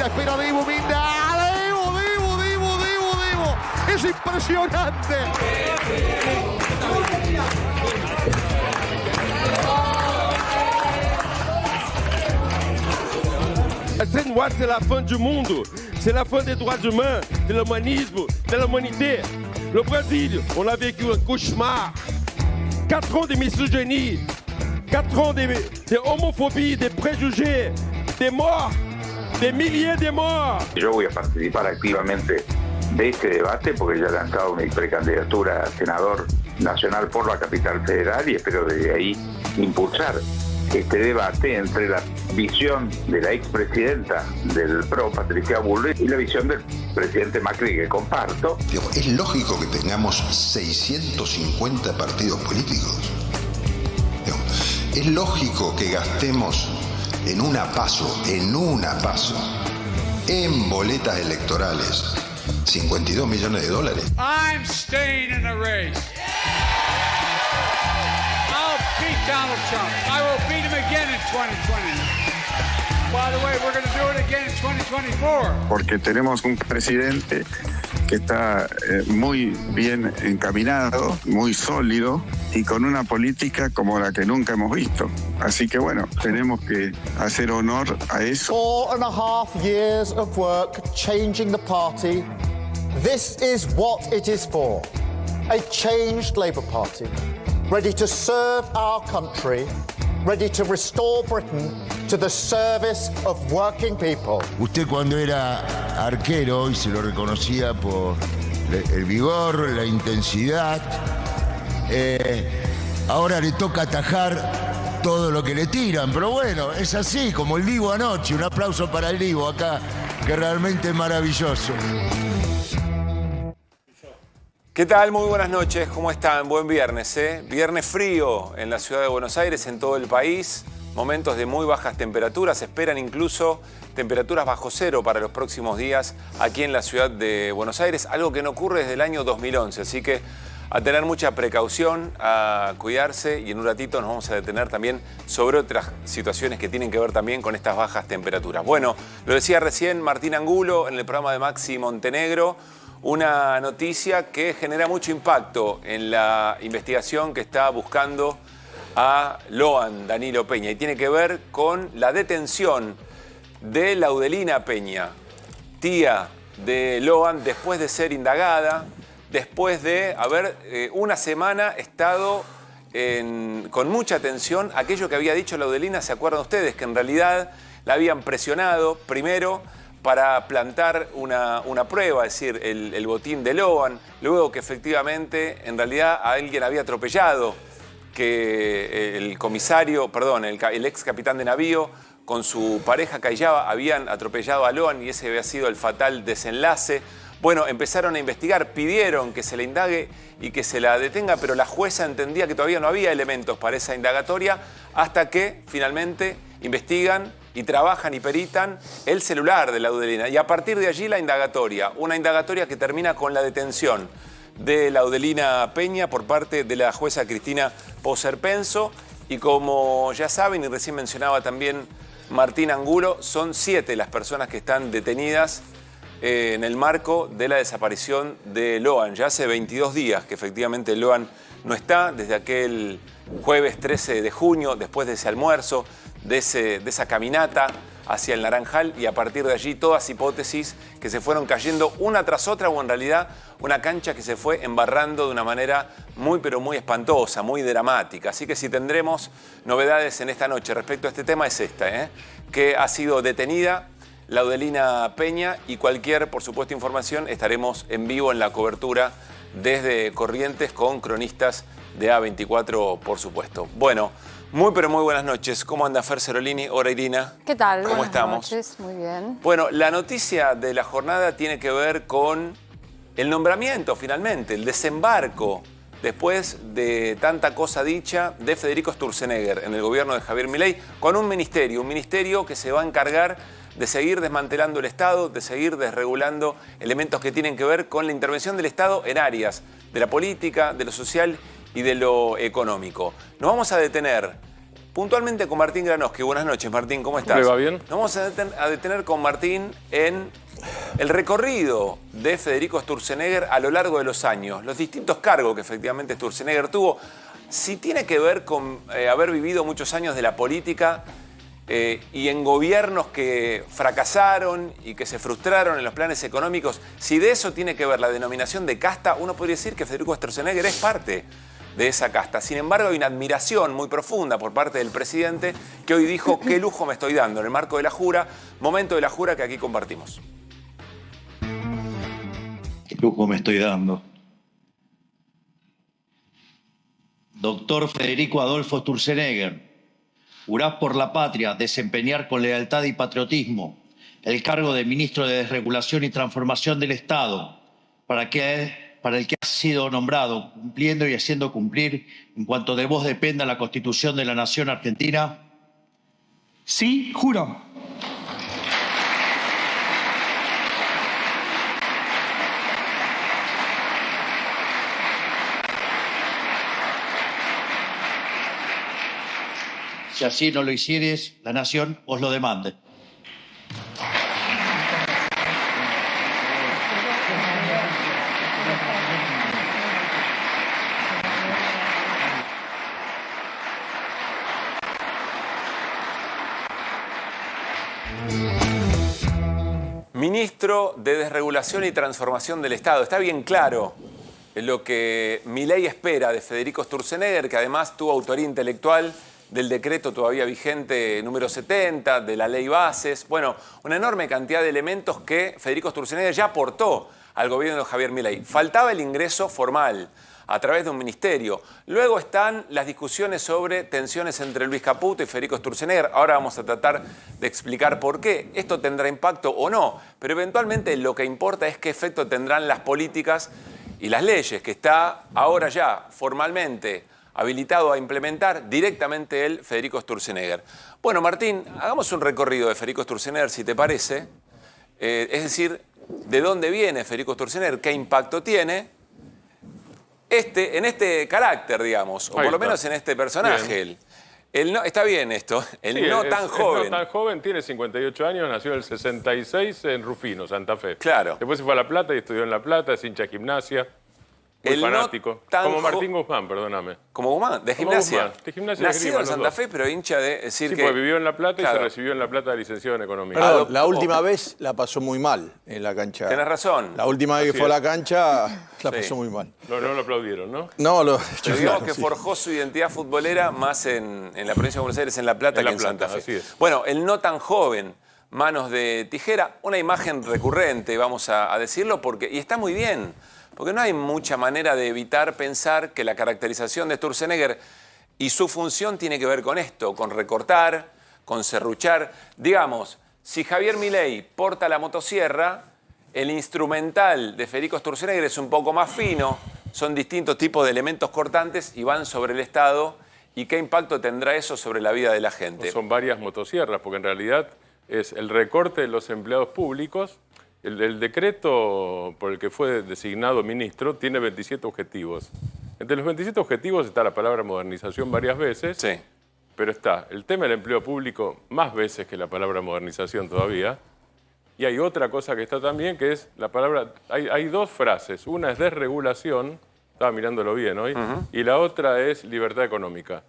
Minda, espera Dibu, Minda. Dibu. Es impresionante. Cette loi, c'est la fin du monde, c'est la fin des droits humains, de l'humanisme, de l'humanité. Le Brésil, on a vécu un cauchemar. 4 ans de misogynie, 4 ans de homophobie, de préjugés, de morts, de milliers de morts. Yo voy a participar activamente de este debate porque ya he lanzado mi precandidatura a senador nacional por la capital federal y espero desde ahí impulsar este debate entre la visión de la expresidenta del PRO, Patricia Bullrich, y la visión del presidente Macri, que comparto. Es lógico que tengamos 650 partidos políticos. Es lógico que gastemos en una PASO, en boletas electorales, 52 millones de dólares. I'm staying in the race. I'll beat Donald Trump. I will beat him again in 2020. By the way, we're going to do it again in 2024. Porque tenemos un presidente que está muy bien encaminado, muy sólido y con una política como la que nunca hemos visto. Así que bueno, tenemos que hacer honor a eso. 4.5 years of work changing the party. This is what it is for. A changed Labour Party, ready to serve our country, ready to restore Britain to the service of working people. Usted cuando era arquero, y se lo reconocía por el vigor, la intensidad, ahora le toca atajar todo lo que le tiran, pero bueno, es así, como el Divo anoche. Un aplauso para el Divo acá, que realmente es maravilloso. ¿Qué tal? Muy buenas noches, ¿cómo están? Buen viernes, ¿eh? Viernes frío en la ciudad de Buenos Aires, en todo el país. Momentos de muy bajas temperaturas, se esperan incluso temperaturas bajo cero para los próximos días aquí en la ciudad de Buenos Aires, algo que no ocurre desde el año 2011, así que a tener mucha precaución, a cuidarse, y en un ratito nos vamos a detener también sobre otras situaciones que tienen que ver también con estas bajas temperaturas. Bueno, lo decía recién Martín Angulo en el programa de Maxi Montenegro, una noticia que genera mucho impacto en la investigación que está buscando a Loan Danilo Peña, y tiene que ver con la detención de Laudelina Peña, tía de Loan, después de ser indagada, después de haber una semana estado con mucha atención aquello que había dicho Laudelina. ¿Se acuerdan ustedes? Que en realidad la habían presionado primero para plantar una prueba, es decir, el botín de Loan, luego que efectivamente en realidad a alguien había atropellado, que el ex capitán de navío con su pareja Callaba habían atropellado a Loan y ese había sido el fatal desenlace. Bueno, empezaron a investigar, pidieron que se le indague y que se la detenga, pero la jueza entendía que todavía no había elementos para esa indagatoria, hasta que finalmente investigan y trabajan y peritan el celular de Laudelina. Y a partir de allí la indagatoria, una indagatoria que termina con la detención de Laudelina Peña por parte de la jueza Cristina Poserpenso. Y como ya saben, y recién mencionaba también Martín Angulo, son 7 las personas que están detenidas en el marco de la desaparición de Loan. Ya hace 22 días que efectivamente Loan no está, desde aquel jueves 13 de junio, después de ese almuerzo, de esa caminata hacia el Naranjal, y a partir de allí todas hipótesis que se fueron cayendo una tras otra, o en realidad una cancha que se fue embarrando de una manera muy pero muy espantosa, muy dramática. Así que si tendremos novedades en esta noche respecto a este tema es esta, que ha sido detenida Laudelina Peña, y cualquier, por supuesto, información estaremos en vivo en la cobertura desde Corrientes con cronistas de A24, por supuesto. Bueno, muy pero muy buenas noches. ¿Cómo anda Fer Cerolini? Hola Irina. ¿Qué tal? ¿Cómo estamos? Buenas noches, muy bien. Bueno, la noticia de la jornada tiene que ver con el nombramiento, finalmente, el desembarco, después de tanta cosa dicha, de Federico Sturzenegger en el gobierno de Javier Milei, con un ministerio que se va a encargar de seguir desmantelando el Estado, de seguir desregulando elementos que tienen que ver con la intervención del Estado en áreas de la política, de lo social y de lo económico. Nos vamos a detener puntualmente con Martín Granoski. Buenas noches, Martín, ¿cómo estás? ¿Le va bien? Nos vamos a detener con Martín en el recorrido de Federico Sturzenegger a lo largo de los años, los distintos cargos que efectivamente Sturzenegger tuvo. Si tiene que ver con haber vivido muchos años de la política y en gobiernos que fracasaron y que se frustraron en los planes económicos, si de eso tiene que ver la denominación de casta, uno podría decir que Federico Sturzenegger es parte de esa casta. Sin embargo, hay una admiración muy profunda por parte del presidente que hoy dijo: qué lujo me estoy dando en el marco de la jura, momento de la jura que aquí compartimos. Qué lujo me estoy dando. Doctor Federico Adolfo Sturzenegger, jurás por la patria desempeñar con lealtad y patriotismo el cargo de Ministro de Desregulación y Transformación del Estado, para el que has sido nombrado, cumpliendo y haciendo cumplir, en cuanto de vos dependa, la Constitución de la Nación Argentina. Sí, juro. Si así no lo hicieres, la Nación os lo demande. Ministro de Desregulación y Transformación del Estado. Está bien claro lo que Milei espera de Federico Sturzenegger, que además tuvo autoría intelectual del decreto todavía vigente número 70, de la ley Bases. Bueno, una enorme cantidad de elementos que Federico Sturzenegger ya aportó al gobierno de Javier Milei. Faltaba el ingreso formal a través de un ministerio. Luego están las discusiones sobre tensiones entre Luis Caputo y Federico Sturzenegger. Ahora vamos a tratar de explicar por qué. Esto tendrá impacto o no, pero eventualmente lo que importa es qué efecto tendrán las políticas y las leyes que está ahora ya formalmente habilitado a implementar directamente el Federico Sturzenegger. Bueno, Martín, hagamos un recorrido de Federico Sturzenegger, si te parece. Es decir, ¿de dónde viene Federico Sturzenegger? ¿Qué impacto tiene? En este carácter, digamos, o por lo menos en este personaje. Está bien esto, no tan joven. El no tan joven, tiene 58 años, nació en el 66 en Rufino, Santa Fe. Claro. Después se fue a La Plata y estudió en La Plata, es hincha de Gimnasia. Muy fanático. Como Martín Guzmán, perdóname. ¿Como Guzmán? ¿De Gimnasia? Guzmán, de Gimnasia. Nacido en Santa Fe, pero hincha de... decir sí, que... pues vivió en La Plata, claro, y se recibió en La Plata de licenciado en Economía. Perdón, la última vez la pasó muy mal en la cancha. Tenés razón. La última vez que fue a la cancha la pasó muy mal. No lo aplaudieron, ¿no? No, pero digamos que forjó su identidad futbolera más en la provincia de Buenos Aires, en La Plata, que en Santa Fe. Así es. Bueno, el no tan joven, manos de tijera, una imagen recurrente, vamos a decirlo, y está muy bien. Porque no hay mucha manera de evitar pensar que la caracterización de Sturzenegger y su función tiene que ver con esto, con recortar, con serruchar. Digamos, si Javier Milei porta la motosierra, el instrumental de Federico Sturzenegger es un poco más fino, son distintos tipos de elementos cortantes y van sobre el Estado. ¿Y qué impacto tendrá eso sobre la vida de la gente? Son varias motosierras, porque en realidad es el recorte de los empleados públicos. El decreto por el que fue designado ministro tiene 27 objetivos. Entre los 27 objetivos está la palabra modernización varias veces, sí, pero está el tema del empleo público más veces que la palabra modernización todavía. Y hay otra cosa que está también, que es la palabra... Hay dos frases. Una es desregulación, estaba mirándolo bien hoy, y la otra es libertad económica.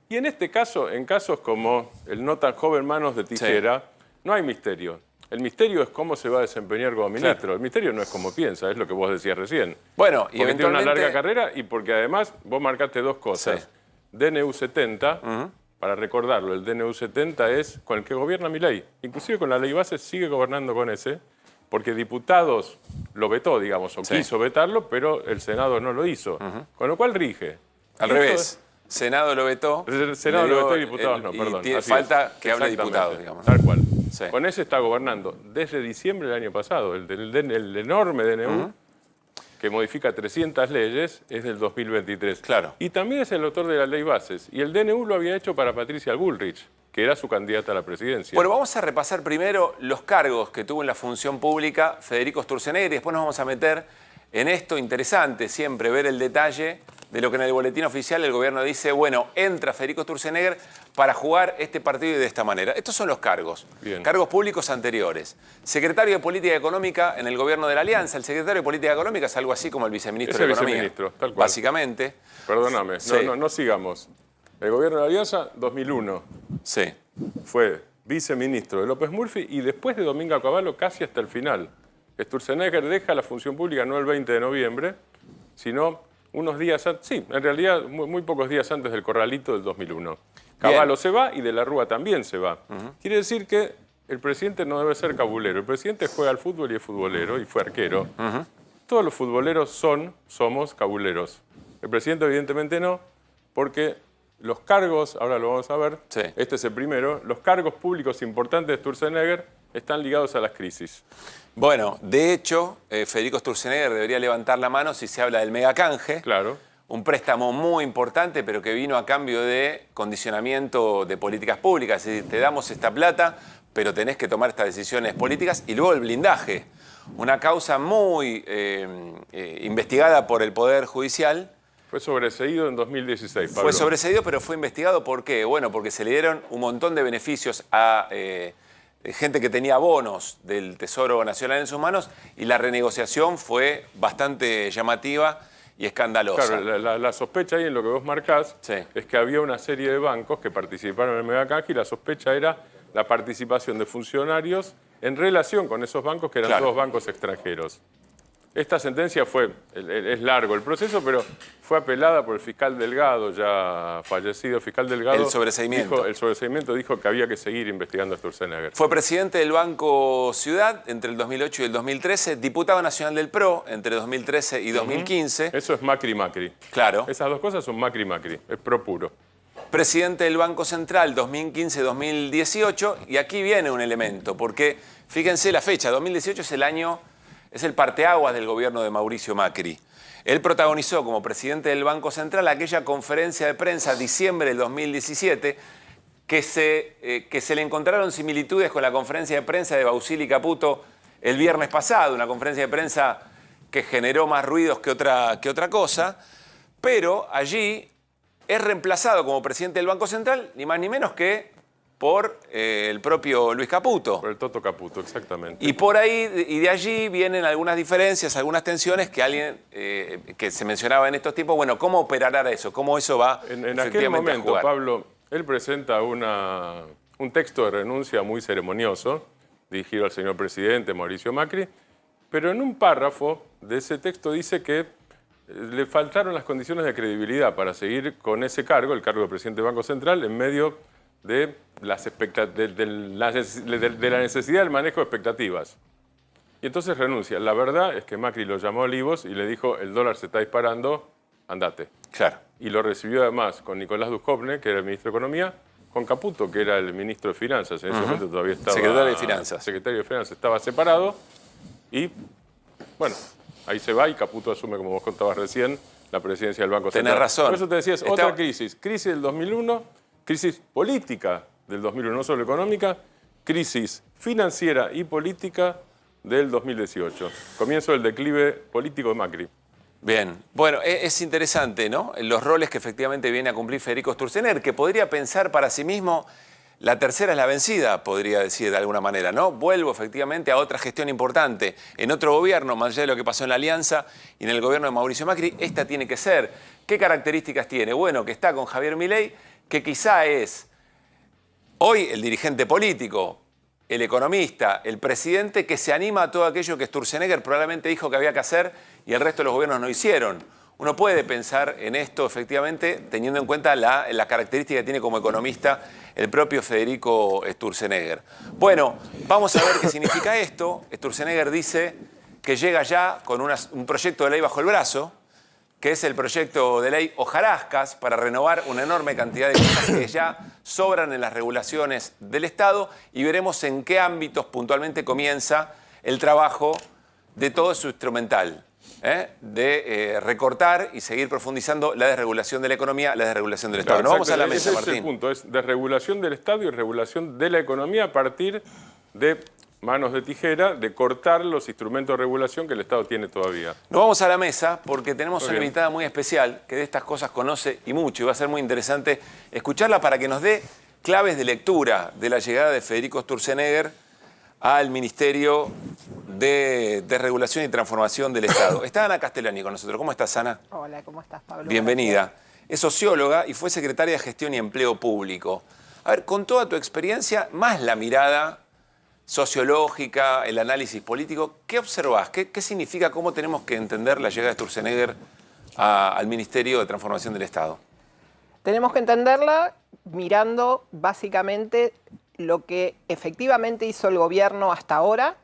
Y en este caso, en casos como el no tan joven manos de tijera, no hay misterio. El misterio es cómo se va a desempeñar como ministro. Claro. El misterio no es cómo piensa, es lo que vos decías recién. Bueno, porque tiene una larga carrera y porque además vos marcaste dos cosas. Sí. DNU 70, para recordarlo, el DNU 70 es con el que gobierna Milei. Inclusive con la ley base sigue gobernando con ese, porque diputados lo vetó, digamos, o quiso vetarlo, pero el Senado no lo hizo. Con lo cual rige. Al revés. Senado lo vetó. El Senado lo vetó y diputados no, perdón. Y falta que hable diputados, digamos. Tal cual. Sí. Con ese está gobernando desde diciembre del año pasado. El enorme DNU, que modifica 300 leyes, es del 2023. Claro. Y también es el autor de la ley Bases. Y el DNU lo había hecho para Patricia Bullrich, que era su candidata a la presidencia. Bueno, vamos a repasar primero los cargos que tuvo en la función pública Federico Sturzenegger y después nos vamos a meter en esto interesante siempre ver el detalle de lo que en el boletín oficial el gobierno dice, bueno, entra Federico Sturzenegger para jugar este partido y de esta manera. Estos son los cargos, cargos públicos anteriores. Secretario de Política Económica en el gobierno de la Alianza. El secretario de Política Económica es algo así como el viceministro de Economía. Viceministro, tal cual. Básicamente. Perdóname, Sí. no sigamos. El gobierno de la Alianza, 2001. Sí. Fue viceministro de López Murphy y después de Domingo Cavallo casi hasta el final. Sturzenegger deja la función pública no el 20 de noviembre, sino unos días antes, sí, en realidad muy pocos días antes del corralito del 2001. Cavallo se va y de la Rúa también se va. Quiere decir que el presidente no debe ser cabulero. El presidente juega al fútbol y es futbolero y fue arquero. Todos los futboleros somos cabuleros. El presidente evidentemente no, porque los cargos, ahora lo vamos a ver, este es el primero, los cargos públicos importantes de Sturzenegger están ligados a las crisis. Bueno, de hecho, Federico Sturzenegger debería levantar la mano si se habla del megacanje. Claro. Un préstamo muy importante, pero que vino a cambio de condicionamiento de políticas públicas. Es decir, te damos esta plata, pero tenés que tomar estas decisiones políticas. Y luego el blindaje, una causa muy investigada por el Poder Judicial. Fue sobreseído en 2016, Pablo. Fue sobreseído, pero fue investigado. ¿Por qué? Bueno, porque se le dieron un montón de beneficios a gente que tenía bonos del Tesoro Nacional en sus manos y la renegociación fue bastante llamativa y escandalosa. Claro, la sospecha ahí en lo que vos marcás es que había una serie de bancos que participaron en el megacanje y la sospecha era la participación de funcionarios en relación con esos bancos que eran todos bancos extranjeros. Esta sentencia es largo el proceso, pero fue apelada por el fiscal Delgado, ya fallecido. Fiscal Delgado. El sobreseimiento. Dijo que había que seguir investigando a Sturzenegger. Fue presidente del Banco Ciudad entre el 2008 y el 2013, diputado nacional del PRO entre 2013 y 2015. Eso es Macri-Macri. Claro. Esas dos cosas son Macri-Macri, es PRO puro. Presidente del Banco Central 2015-2018, y aquí viene un elemento, porque fíjense la fecha, 2018 es el año... Es el parteaguas del gobierno de Mauricio Macri. Él protagonizó como presidente del Banco Central aquella conferencia de prensa diciembre del 2017 que se le encontraron similitudes con la conferencia de prensa de Bausili y Caputo el viernes pasado, una conferencia de prensa que generó más ruidos que otra cosa, pero allí es reemplazado como presidente del Banco Central ni más ni menos que por el propio Luis Caputo. Por el Toto Caputo, exactamente. Y por ahí, y de allí vienen algunas diferencias, algunas tensiones que alguien que se mencionaba en estos tiempos. Bueno, ¿cómo operará eso? ¿Cómo eso va en aquel momento, Pablo, él presenta un texto de renuncia muy ceremonioso, dirigido al señor presidente Mauricio Macri, pero en un párrafo de ese texto dice que le faltaron las condiciones de credibilidad para seguir con ese cargo, el cargo de presidente del Banco Central, en medio de la necesidad del manejo de expectativas. Y entonces renuncia. La verdad es que Macri lo llamó a Olivos y le dijo, el dólar se está disparando, andate. Claro. Y lo recibió además con Nicolás Dujovne, que era el ministro de Economía, con Caputo, que era el ministro de Finanzas. En ese momento todavía estaba... Secretario de Finanzas. Secretario de Finanzas. Estaba separado y, bueno, ahí se va y Caputo asume, como vos contabas recién, la presidencia del Banco Central. Tenés razón. Por eso te decías, otra crisis. Crisis del 2001... Crisis política del 2001, no solo económica, crisis financiera y política del 2018. Comienzo del declive político de Macri. Bien. Bueno, es interesante, ¿no? Los roles que efectivamente viene a cumplir Federico Sturzenegger, que podría pensar para sí mismo, la tercera es la vencida, podría decir de alguna manera, ¿no? Vuelvo efectivamente a otra gestión importante. En otro gobierno, más allá de lo que pasó en la Alianza y en el gobierno de Mauricio Macri, esta tiene que ser. ¿Qué características tiene? Bueno, que está con Javier Milei, que quizá es hoy el dirigente político, el economista, el presidente que se anima a todo aquello que Sturzenegger probablemente dijo que había que hacer y el resto de los gobiernos no hicieron. Uno puede pensar en esto efectivamente teniendo en cuenta la característica que tiene como economista el propio Federico Sturzenegger. Bueno, vamos a ver qué significa esto. Sturzenegger dice que llega ya con un proyecto de ley bajo el brazo, que es el proyecto de ley Hojarascas, para renovar una enorme cantidad de cosas que ya sobran en las regulaciones del Estado, y veremos en qué ámbitos puntualmente comienza el trabajo de todo su instrumental, de recortar y seguir profundizando la desregulación de la economía, la desregulación del Estado. Claro, no vamos a la mesa, ese Martín. es el punto, es desregulación del Estado y regulación de la economía a partir de manos de tijera de cortar los instrumentos de regulación que el Estado tiene todavía. Nos vamos a la mesa porque tenemos Muy una bien. invitada muy especial que de estas cosas conoce y mucho, y va a ser muy interesante escucharla para que nos dé claves de lectura de la llegada de Federico Sturzenegger al Ministerio de Desregulación y Transformación del Estado. Está Ana Castellani con nosotros. ¿Cómo estás, Ana? Hola, ¿cómo estás, Pablo? Bienvenida. Es socióloga y fue secretaria de Gestión y Empleo Público. A ver, con toda tu experiencia, más la mirada sociológica, el análisis político, ¿qué observás? ¿Qué significa, cómo tenemos que entender la llegada de Sturzenegger al Ministerio de Transformación del Estado? Tenemos que entenderla mirando básicamente lo que efectivamente hizo el gobierno hasta ahora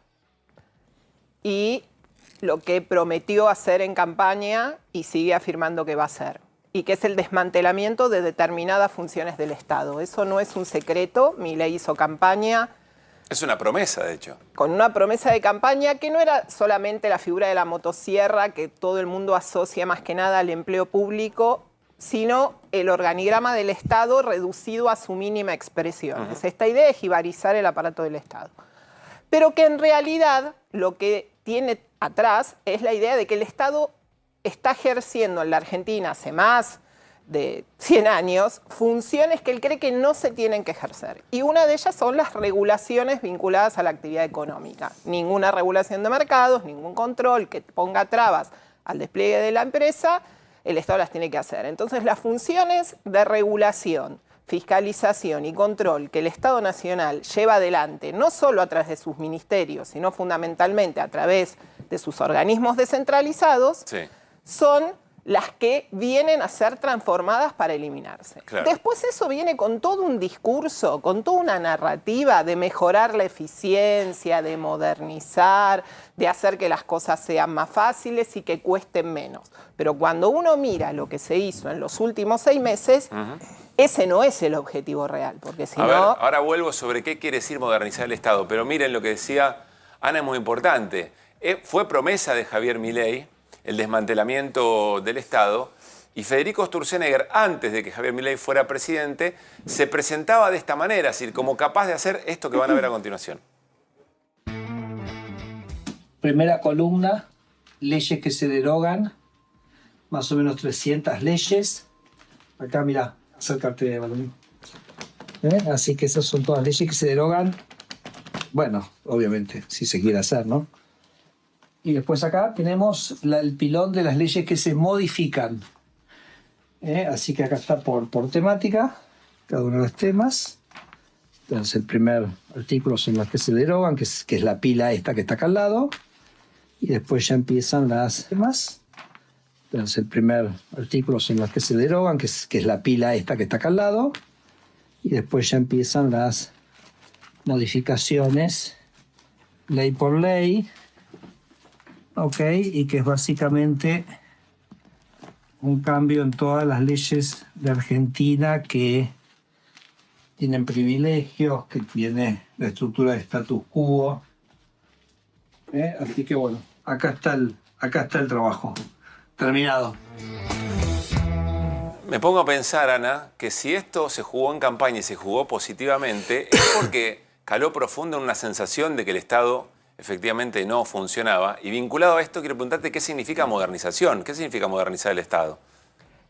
y lo que prometió hacer en campaña y sigue afirmando que va a hacer, y que es el desmantelamiento de determinadas funciones del Estado. Eso no es un secreto, Milei hizo campaña. Es una promesa, de hecho. Con una promesa de campaña que no era solamente la figura de la motosierra, que todo el mundo asocia más que nada al empleo público, sino el organigrama del Estado reducido a su mínima expresión. Es esta idea de jibarizar el aparato del Estado. Pero que en realidad lo que tiene atrás es la idea de que el Estado está ejerciendo en la Argentina hace más de 100 años funciones que él cree que no se tienen que ejercer. Y una de ellas son las regulaciones vinculadas a la actividad económica. Ninguna regulación de mercados, ningún control que ponga trabas al despliegue de la empresa, el Estado las tiene que hacer. Entonces, las funciones de regulación, fiscalización y control que el Estado Nacional lleva adelante, no solo a través de sus ministerios, sino fundamentalmente a través de sus organismos descentralizados, Sí. son las que vienen a ser transformadas para eliminarse. Claro. Después eso viene con todo un discurso, con toda una narrativa de mejorar la eficiencia, de modernizar, de hacer que las cosas sean más fáciles y que cuesten menos. Pero cuando uno mira lo que se hizo en los últimos 6 meses, ese no es el objetivo real, porque si A no... ver, ahora vuelvo sobre qué quiere decir modernizar el Estado, pero miren lo que decía Ana, es muy importante. Fue promesa de Javier Milei el desmantelamiento del Estado, y Federico Sturzenegger, antes de que Javier Milei fuera presidente, se presentaba de esta manera, es decir, como capaz de hacer esto que van a ver a continuación. Primera columna, leyes que se derogan, más o menos 300 leyes. Acá, mira, acércate, Balón. Así que esas son todas leyes que se derogan. Bueno, obviamente, si se quiere hacer, ¿no? Y después acá tenemos el pilón de las leyes que se modifican. Así que acá está por temática, cada uno de los temas. Entonces el primer artículo son las que se derogan, que es la pila esta que está acá al lado. Y después ya empiezan las demás. Entonces el primer artículo son las que se derogan, que es la pila esta que está acá al lado. Y después ya empiezan las modificaciones, ley por ley. Ok, y que es básicamente un cambio en todas las leyes de Argentina que tienen privilegios, que tiene la estructura de status quo. Así que bueno, acá está el trabajo terminado. Me pongo a pensar, Ana, que si esto se jugó en campaña y se jugó positivamente, es porque caló profundo en una sensación de que el Estado efectivamente no funcionaba. Y vinculado a esto, quiero preguntarte qué significa modernización. ¿Qué significa modernizar el Estado?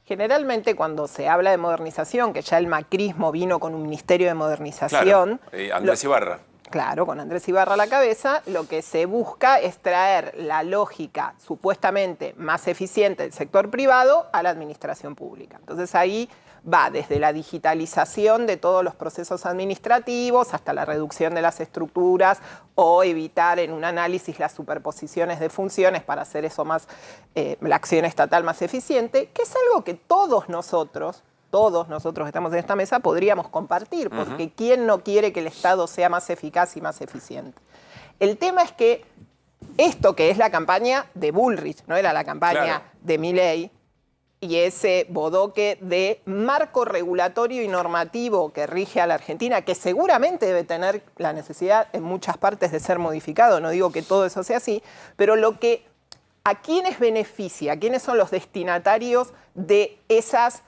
Generalmente cuando se habla de modernización, que ya el macrismo vino con un ministerio de modernización... Claro, Andrés Ibarra. Claro, con Andrés Ibarra a la cabeza, lo que se busca es traer la lógica supuestamente más eficiente del sector privado a la administración pública. Entonces ahí va desde la digitalización de todos los procesos administrativos hasta la reducción de las estructuras o evitar en un análisis las superposiciones de funciones para hacer eso más, la acción estatal más eficiente, que es algo que todos nosotros que estamos en esta mesa podríamos compartir, porque ¿quién no quiere que el Estado sea más eficaz y más eficiente? El tema es que esto que es la campaña de Bullrich, no era la campaña de Milei, y ese bodoque de marco regulatorio y normativo que rige a la Argentina, que seguramente debe tener la necesidad en muchas partes de ser modificado, no digo que todo eso sea así, pero ¿a quiénes beneficia? ¿Quiénes son los destinatarios de esas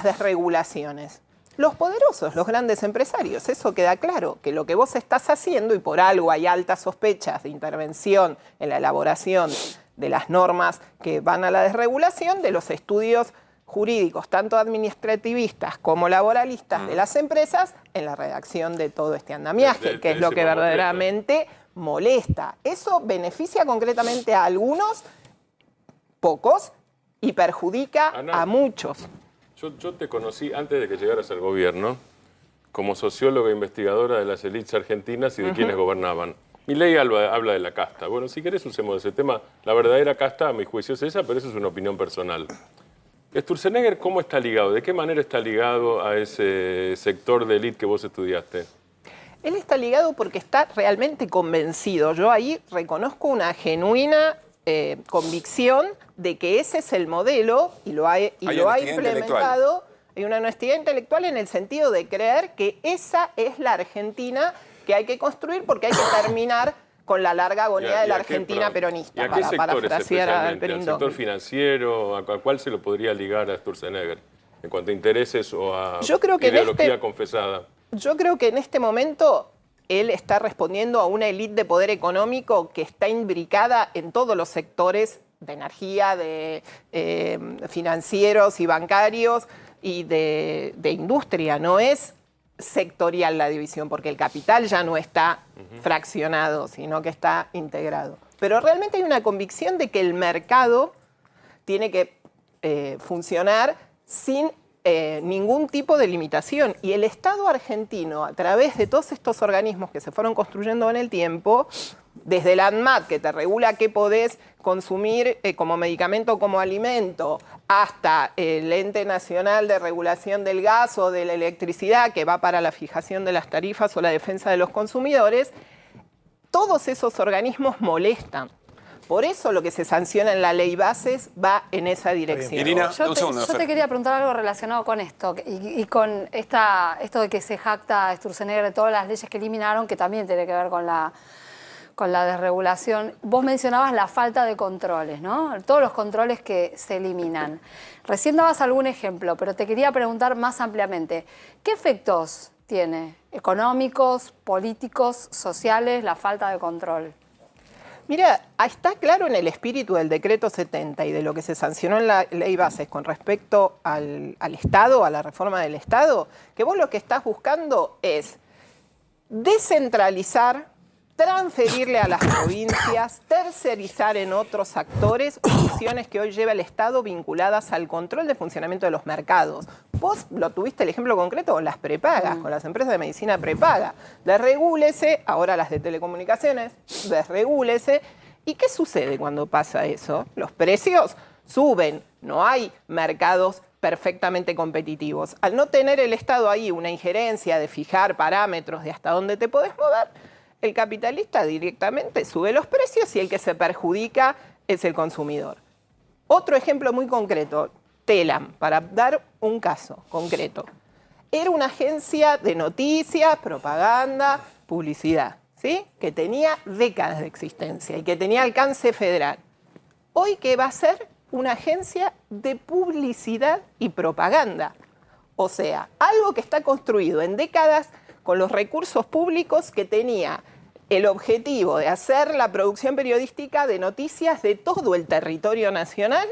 desregulaciones? los poderosos, los grandes empresarios. Eso queda claro, que lo que vos estás haciendo, y por algo hay altas sospechas de intervención en la elaboración de las normas que van a la desregulación, de los estudios jurídicos, tanto administrativistas como laboralistas de las empresas, en la redacción de todo este andamiaje, que es lo que verdaderamente molesta. Eso beneficia concretamente a algunos, pocos, y perjudica a muchos. Yo te conocí antes de que llegaras al gobierno como socióloga e investigadora de las élites argentinas y de quienes gobernaban. Milei habla de la casta. Bueno, si querés usemos ese tema. La verdadera casta, a mi juicio, es esa, pero eso es una opinión personal. Sturzenegger, ¿cómo está ligado? ¿De qué manera está ligado a ese sector de élite que vos estudiaste? Él está ligado porque está realmente convencido. Yo ahí reconozco una genuina convicción de que ese es el modelo y lo ha implementado. Hay una honestidad intelectual en el sentido de creer que esa es la Argentina que hay que construir porque hay que terminar con la larga agonía de la Argentina peronista. ¿Y a qué sectores especialmente? ¿Al sector financiero? ¿A cuál se lo podría ligar a Sturzenegger? En cuanto a intereses o a ideología confesada. Yo creo que en este momento él está respondiendo a una élite de poder económico que está imbricada en todos los sectores de energía, de financieros y bancarios y de industria. No es sectorial la división, porque el capital ya no está fraccionado, sino que está integrado. Pero realmente hay una convicción de que el mercado tiene que funcionar sin ningún tipo de limitación. Y el Estado argentino, a través de todos estos organismos que se fueron construyendo en el tiempo, desde el ANMAT, que te regula qué podés consumir como medicamento o como alimento, hasta el Ente Nacional de Regulación del Gas o de la Electricidad, que va para la fijación de las tarifas o la defensa de los consumidores, todos esos organismos molestan. Por eso lo que se sanciona en la ley bases va en esa dirección. Irina, yo te quería preguntar algo relacionado con esto y con esto de que se jacta Sturzenegger de todas las leyes que eliminaron, que también tiene que ver con la desregulación. Vos mencionabas la falta de controles, ¿no? Todos los controles que se eliminan. Recién dabas algún ejemplo, pero te quería preguntar más ampliamente. ¿Qué efectos tiene económicos, políticos, sociales, la falta de control? Mira, está claro en el espíritu del decreto 70 y de lo que se sancionó en la ley bases con respecto al Estado, a la reforma del Estado, que vos lo que estás buscando es descentralizar, transferirle a las provincias, tercerizar en otros actores funciones que hoy lleva el Estado vinculadas al control de funcionamiento de los mercados. Vos lo tuviste el ejemplo concreto con las prepagas, con las empresas de medicina prepaga. Desregúlese, ahora las de telecomunicaciones, desregúlese. ¿Y qué sucede cuando pasa eso? Los precios suben, no hay mercados perfectamente competitivos. Al no tener el Estado ahí una injerencia de fijar parámetros de hasta dónde te podés mover, el capitalista directamente sube los precios y el que se perjudica es el consumidor. Otro ejemplo muy concreto, Telam, para dar un caso concreto. Era una agencia de noticias, propaganda, publicidad, ¿sí? Que tenía décadas de existencia y que tenía alcance federal. Hoy, ¿qué va a ser? Una agencia de publicidad y propaganda. O sea, algo que está construido en décadas con los recursos públicos, que tenía el objetivo de hacer la producción periodística de noticias de todo el territorio nacional,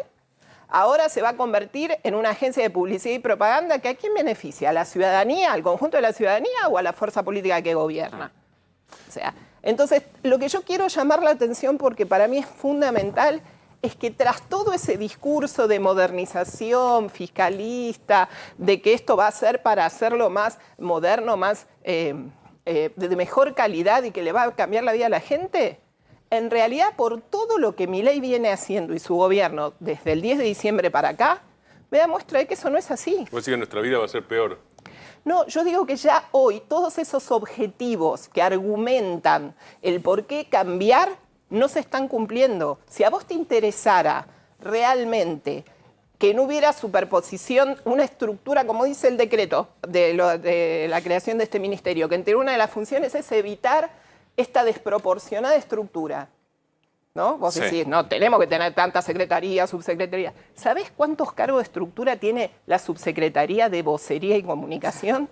ahora se va a convertir en una agencia de publicidad y propaganda que ¿a quién beneficia? ¿A la ciudadanía, al conjunto de la ciudadanía o a la fuerza política que gobierna? O sea, entonces, lo que yo quiero llamar la atención, porque para mí es fundamental, es que tras todo ese discurso de modernización fiscalista, de que esto va a ser para hacerlo más moderno, más de mejor calidad y que le va a cambiar la vida a la gente, en realidad por todo lo que Milei viene haciendo y su gobierno desde el 10 de diciembre para acá, me da muestra de que eso no es así. ¿Vos decís que nuestra vida va a ser peor? No, yo digo que ya hoy todos esos objetivos que argumentan el por qué cambiar no se están cumpliendo. Si a vos te interesara realmente que no hubiera superposición, una estructura, como dice el decreto de la creación de este ministerio, que entre una de las funciones es evitar esta desproporcionada estructura. ¿no? Vos Sí. decís, no, tenemos que tener tantas secretarías, subsecretarías. ¿Sabés cuántos cargos de estructura tiene la subsecretaría de vocería y comunicación?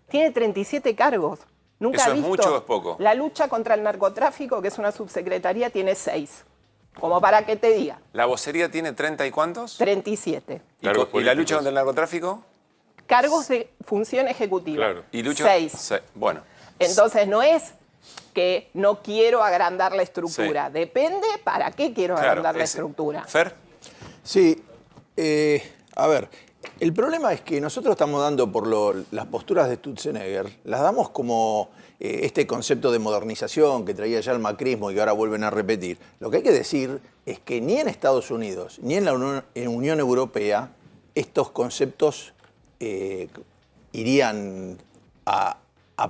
Tiene 37 cargos. Nunca ¿Eso he es visto. mucho o es poco? La lucha contra el narcotráfico, que es una subsecretaría, tiene 6. Como para que te diga. ¿La vocería tiene 30 y cuántos? 37. ¿Y, ¿Y la lucha contra el narcotráfico? Cargos de función ejecutiva. Claro. ¿Y lucha? 6. Bueno. Entonces no es que no quiero agrandar la estructura. Depende para qué quiero agrandar la estructura. ¿Fer? Sí, a ver, el problema es que nosotros estamos dando por las posturas de Sturzenegger, las damos como este concepto de modernización que traía ya el macrismo y que ahora vuelven a repetir. Lo que hay que decir es que ni en Estados Unidos ni en la Unión Europea estos conceptos irían a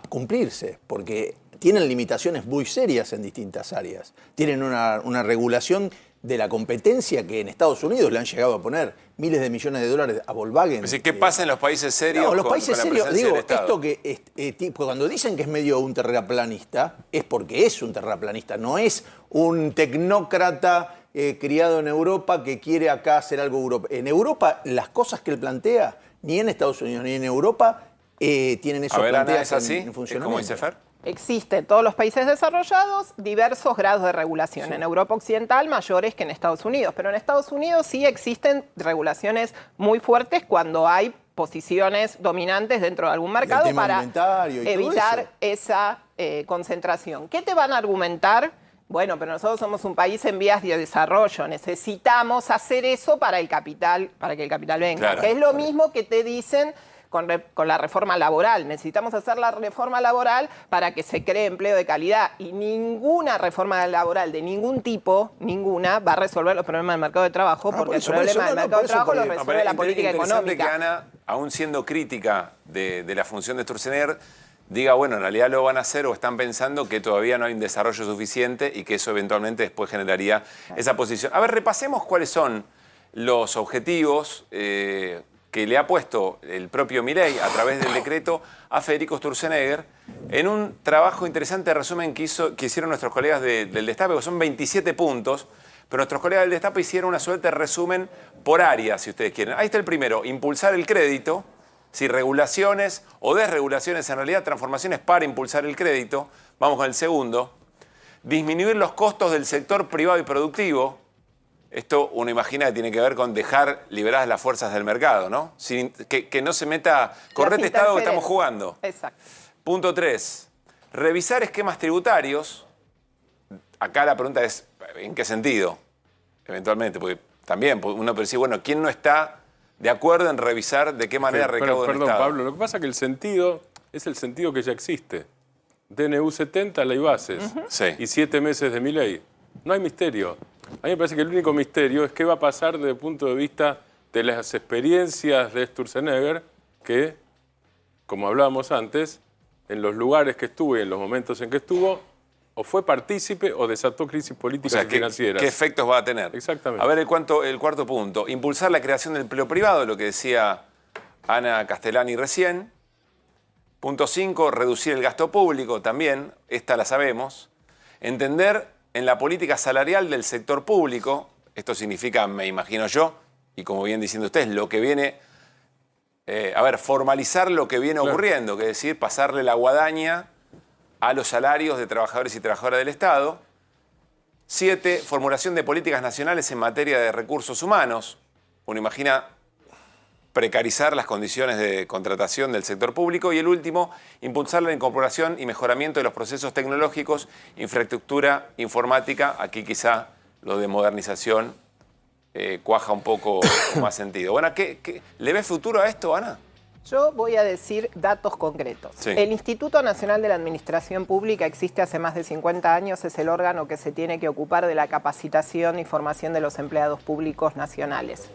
cumplirse, porque tienen limitaciones muy serias en distintas áreas. Tienen una regulación de la competencia que en Estados Unidos le han llegado a poner miles de millones de dólares a Volkswagen. Es decir, ¿qué pasa en los países serios? No, los países con la serios, presencia digo, del Estado? esto que tipo, cuando dicen que es medio un terraplanista, es porque es un terraplanista, no es un tecnócrata criado en Europa que quiere acá hacer algo europeo. En Europa, las cosas que él plantea, ni en Estados Unidos ni en Europa, tienen esos planteos ¿es así? en ¿Es funcionamiento. como dice Fer? Existen en todos los países desarrollados diversos grados de regulación. En Europa Occidental mayores que en Estados Unidos. Pero en Estados Unidos sí existen regulaciones muy fuertes cuando hay posiciones dominantes dentro de algún mercado tema para alimentario y todo evitar esa concentración. ¿Qué te van a argumentar? Bueno, pero nosotros somos un país en vías de desarrollo. Necesitamos hacer eso para el capital, para que el capital venga. Claro. Que es lo mismo que te dicen con la reforma laboral. Necesitamos hacer la reforma laboral para que se cree empleo de calidad. Y ninguna reforma laboral de ningún tipo, ninguna, va a resolver los problemas del mercado de trabajo, porque el problema del mercado de trabajo lo resuelve la política interesante económica. que Ana, aún siendo crítica de la función de Sturzenegger, diga, bueno, en realidad lo van a hacer o están pensando que todavía no hay un desarrollo suficiente y que eso eventualmente después generaría esa posición. A ver, repasemos cuáles son los objetivos que le ha puesto el propio Milei a través del decreto a Federico Sturzenegger en un trabajo interesante de resumen que hicieron nuestros colegas del Destape, que son 27 puntos, pero nuestros colegas del Destape hicieron una suerte de resumen por área, si ustedes quieren. Ahí está el primero, impulsar el crédito, si regulaciones o desregulaciones, en realidad transformaciones para impulsar el crédito. Vamos con el segundo, disminuir los costos del sector privado y productivo. Esto uno imagina que tiene que ver con dejar liberadas las fuerzas del mercado, ¿no? Que no se meta, correte estado que estamos jugando. Exacto. Punto 3, revisar esquemas tributarios. Acá la pregunta es, ¿en qué sentido? Eventualmente, porque también uno puede decir, bueno, ¿quién no está de acuerdo en revisar de qué manera recauda el Perdón, Estado? Pablo, lo que pasa es que el sentido es el sentido que ya existe. DNU 70, ley bases. Sí. Y 7 meses de Milei. No hay misterio. A mí me parece que el único misterio es qué va a pasar desde el punto de vista de las experiencias de Sturzenegger, que, como hablábamos antes, en los lugares que estuvo y en los momentos en que estuvo, o fue partícipe o desató crisis políticas y financieras. ¿Qué efectos va a tener? Exactamente. A ver el cuarto punto. Impulsar la creación del empleo privado, lo que decía Ana Castellani recién. Punto 5, reducir el gasto público, también, esta la sabemos. Entender en la política salarial del sector público, esto significa, me imagino yo, y como bien diciendo ustedes, lo que viene, formalizar lo que viene ocurriendo, que es decir, pasarle la guadaña a los salarios de trabajadores y trabajadoras del Estado. 7, formulación de políticas nacionales en materia de recursos humanos. Uno imagina precarizar las condiciones de contratación del sector público. Y el último, impulsar la incorporación y mejoramiento de los procesos tecnológicos, infraestructura informática. Aquí quizá lo de modernización cuaja un poco con más sentido. Bueno, ¿le ves futuro a esto, Ana? Yo voy a decir datos concretos. Sí. El Instituto Nacional de la Administración Pública existe hace más de 50 años, es el órgano que se tiene que ocupar de la capacitación y formación de los empleados públicos nacionales.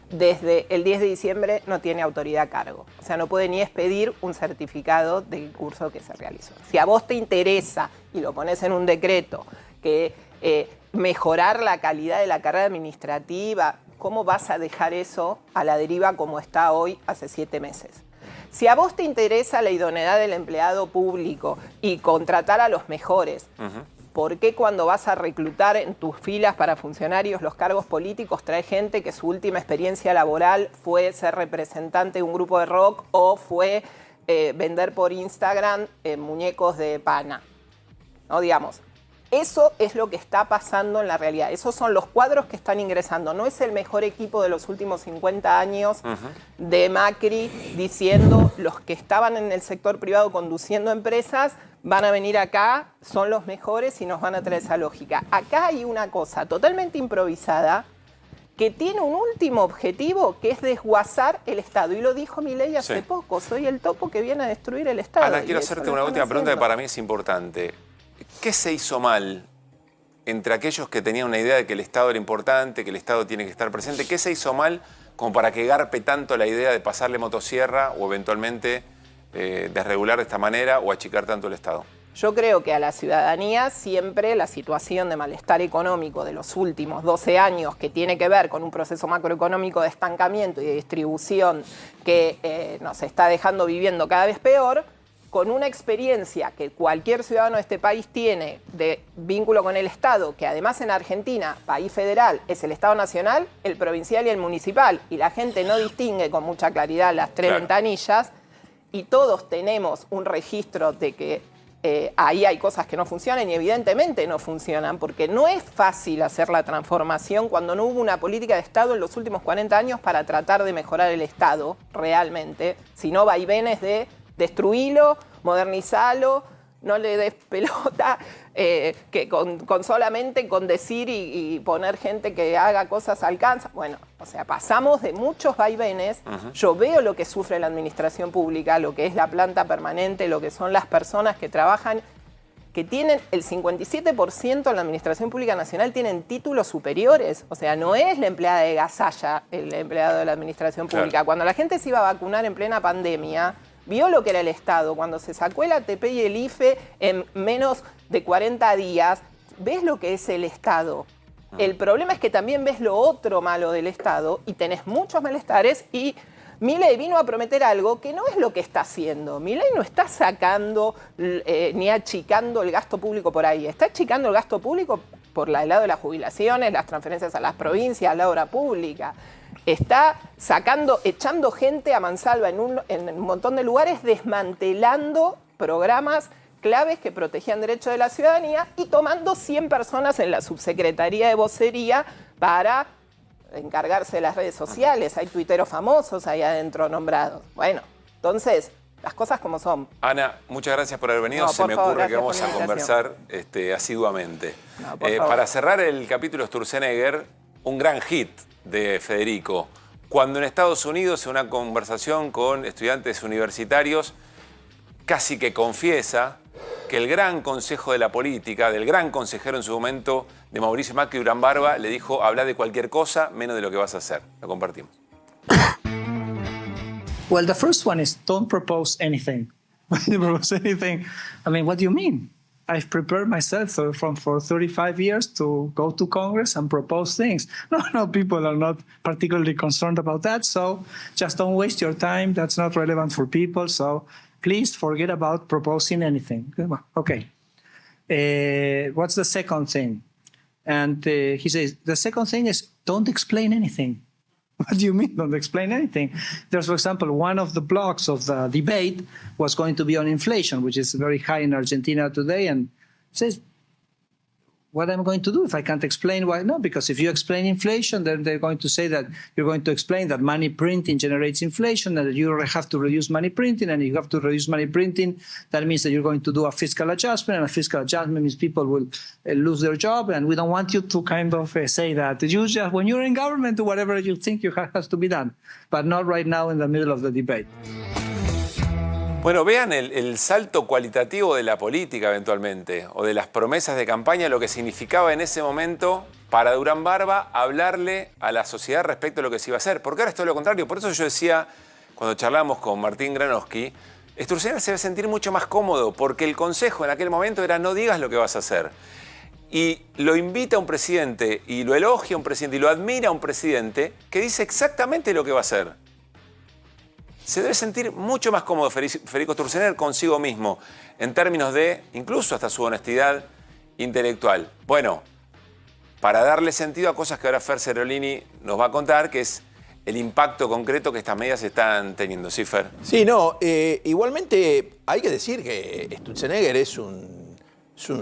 Desde el 10 de diciembre no tiene autoridad a cargo. O sea, no puede ni expedir un certificado del curso que se realizó. Si a vos te interesa, y lo pones en un decreto, que mejorar la calidad de la carrera administrativa, ¿cómo vas a dejar eso a la deriva como está hoy hace 7 meses? Si a vos te interesa la idoneidad del empleado público y contratar a los mejores, ¿por qué cuando vas a reclutar en tus filas para funcionarios los cargos políticos trae gente que su última experiencia laboral fue ser representante de un grupo de rock o fue vender por Instagram muñecos de pana? ¿No? Digamos, eso es lo que está pasando en la realidad. Esos son los cuadros que están ingresando. No es el mejor equipo de los últimos 50 años de Macri diciendo los que estaban en el sector privado conduciendo empresas van a venir acá, son los mejores y nos van a traer esa lógica. Acá hay una cosa totalmente improvisada que tiene un último objetivo, que es desguazar el Estado. Y lo dijo Milei hace poco, soy el topo que viene a destruir el Estado. Ana, quiero hacerte una última pregunta que para mí es importante. ¿Qué se hizo mal entre aquellos que tenían una idea de que el Estado era importante, que el Estado tiene que estar presente? ¿Qué se hizo mal como para que garpe tanto la idea de pasarle motosierra o eventualmente desregular de esta manera o achicar tanto el Estado? Yo creo que a la ciudadanía siempre la situación de malestar económico de los últimos 12 años, que tiene que ver con un proceso macroeconómico de estancamiento y de distribución que nos está dejando viviendo cada vez peor, con una experiencia que cualquier ciudadano de este país tiene de vínculo con el Estado, que además en Argentina, país federal, es el Estado nacional, el provincial y el municipal, y la gente no distingue con mucha claridad las tres ventanillas, y todos tenemos un registro de que ahí hay cosas que no funcionan y evidentemente no funcionan, porque no es fácil hacer la transformación cuando no hubo una política de Estado en los últimos 40 años para tratar de mejorar el Estado realmente, sino vaivenes de destruílo, modernizalo, no le des pelota, que solamente con decir y poner gente que haga cosas alcanza. Bueno, o sea, pasamos de muchos vaivenes. Yo veo lo que sufre la administración pública, lo que es la planta permanente, lo que son las personas que trabajan, que tienen el 57% en la administración pública nacional tienen títulos superiores. O sea, no es la empleada de Gasalla el empleado de la administración pública. Cuando la gente se iba a vacunar en plena pandemia, vio lo que era el Estado. Cuando se sacó el ATP y el IFE en menos de 40 días, ves lo que es el Estado. El problema es que también ves lo otro malo del Estado y tenés muchos malestares y Milei vino a prometer algo que no es lo que está haciendo. Milei no está sacando ni achicando el gasto público por ahí. Está achicando el gasto público por el lado de las jubilaciones, las transferencias a las provincias, la obra pública. Está echando gente a mansalva en un montón de lugares, desmantelando programas claves que protegían derechos de la ciudadanía y tomando 100 personas en la subsecretaría de vocería para encargarse de las redes sociales. Hay tuiteros famosos ahí adentro nombrados. Bueno, entonces, las cosas como son. Ana, muchas gracias por haber venido. Se me ocurre que vamos a conversar asiduamente. Para cerrar el capítulo Sturzenegger, un gran hit de Federico. Cuando en Estados Unidos, en una conversación con estudiantes universitarios, casi que confiesa que el gran consejo de la política, del gran consejero en su momento, de Mauricio Macri Durán Barba, le dijo, habla de cualquier cosa menos de lo que vas a hacer. Lo compartimos. Well, the first one is don't propose anything. When you propose anything, I mean, what do you mean? I've prepared myself for 35 years to go to Congress and propose things. No, people are not particularly concerned about that, so just don't waste your time. That's not relevant for people, so please forget about proposing anything. Okay. What's the second thing? And he says, the second thing is don't explain anything. What do you mean, don't explain anything? There's, for example, one of the blocks of the debate was going to be on inflation, which is very high in Argentina today, and says, what am I going to do if I can't explain why? No, because if you explain inflation, then they're going to say that you're going to explain that money printing generates inflation, and that you have to reduce money printing, and if you have to reduce money printing, that means that you're going to do a fiscal adjustment, and a fiscal adjustment means people will lose their job, and we don't want you to kind of say that. You just, when you're in government, do whatever you think has to be done, but not right now in the middle of the debate. Bueno, vean el salto cualitativo de la política eventualmente, o de las promesas de campaña, lo que significaba en ese momento para Durán Barba hablarle a la sociedad respecto a lo que se iba a hacer. Porque ahora es todo lo contrario. Por eso yo decía, cuando charlamos con Martín Granowski, Sturzenegger se va a sentir mucho más cómodo, porque el consejo en aquel momento era no digas lo que vas a hacer. Y lo invita a un presidente, y lo elogia a un presidente, y lo admira a un presidente que dice exactamente lo que va a hacer. Se debe sentir mucho más cómodo Federico Sturzenegger consigo mismo, en términos de, incluso hasta su honestidad intelectual. Bueno, para darle sentido a cosas que ahora Fer Cerolini nos va a contar, que es el impacto concreto que estas medidas están teniendo. ¿Sí, Fer? Sí, no, igualmente hay que decir que Sturzenegger es un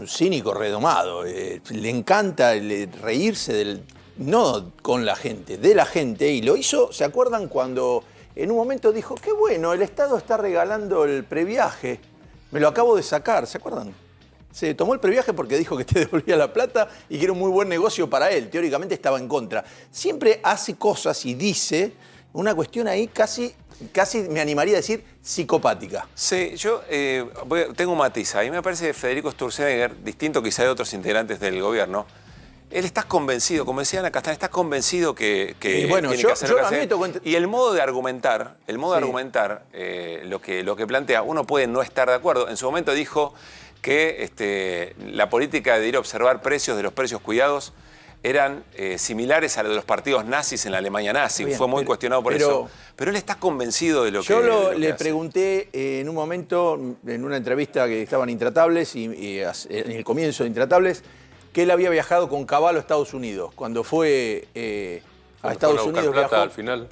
cínico redomado. Le encanta reírse no con la gente, de la gente. Y lo hizo, ¿se acuerdan cuando en un momento dijo, qué bueno, el Estado está regalando el previaje? Me lo acabo de sacar, ¿se acuerdan? Se tomó el previaje porque dijo que te devolvía la plata y que era un muy buen negocio para él. Teóricamente estaba en contra. Siempre hace cosas y dice una cuestión ahí casi me animaría a decir psicopática. Sí, yo tengo un matiz ahí. Me parece que Federico Sturzenegger, distinto quizá de otros integrantes del gobierno, él está convencido, como decía Ana Castán, está convencido que bueno, tiene yo que hacer lo que a mí hace. me tocó Y el modo de argumentar, lo que plantea, uno puede no estar de acuerdo. En su momento dijo que la política de ir a observar precios de los precios cuidados eran similares a los de los partidos nazis en la Alemania nazi. Bien, fue muy cuestionado por eso. Pero él está convencido de lo que Yo le hace. pregunté en un momento, en una entrevista que estaban Intratables, y en el comienzo de Intratables, que él había viajado con Cavallo a Estados Unidos. Cuando fue a Estados Unidos plata viajó al final.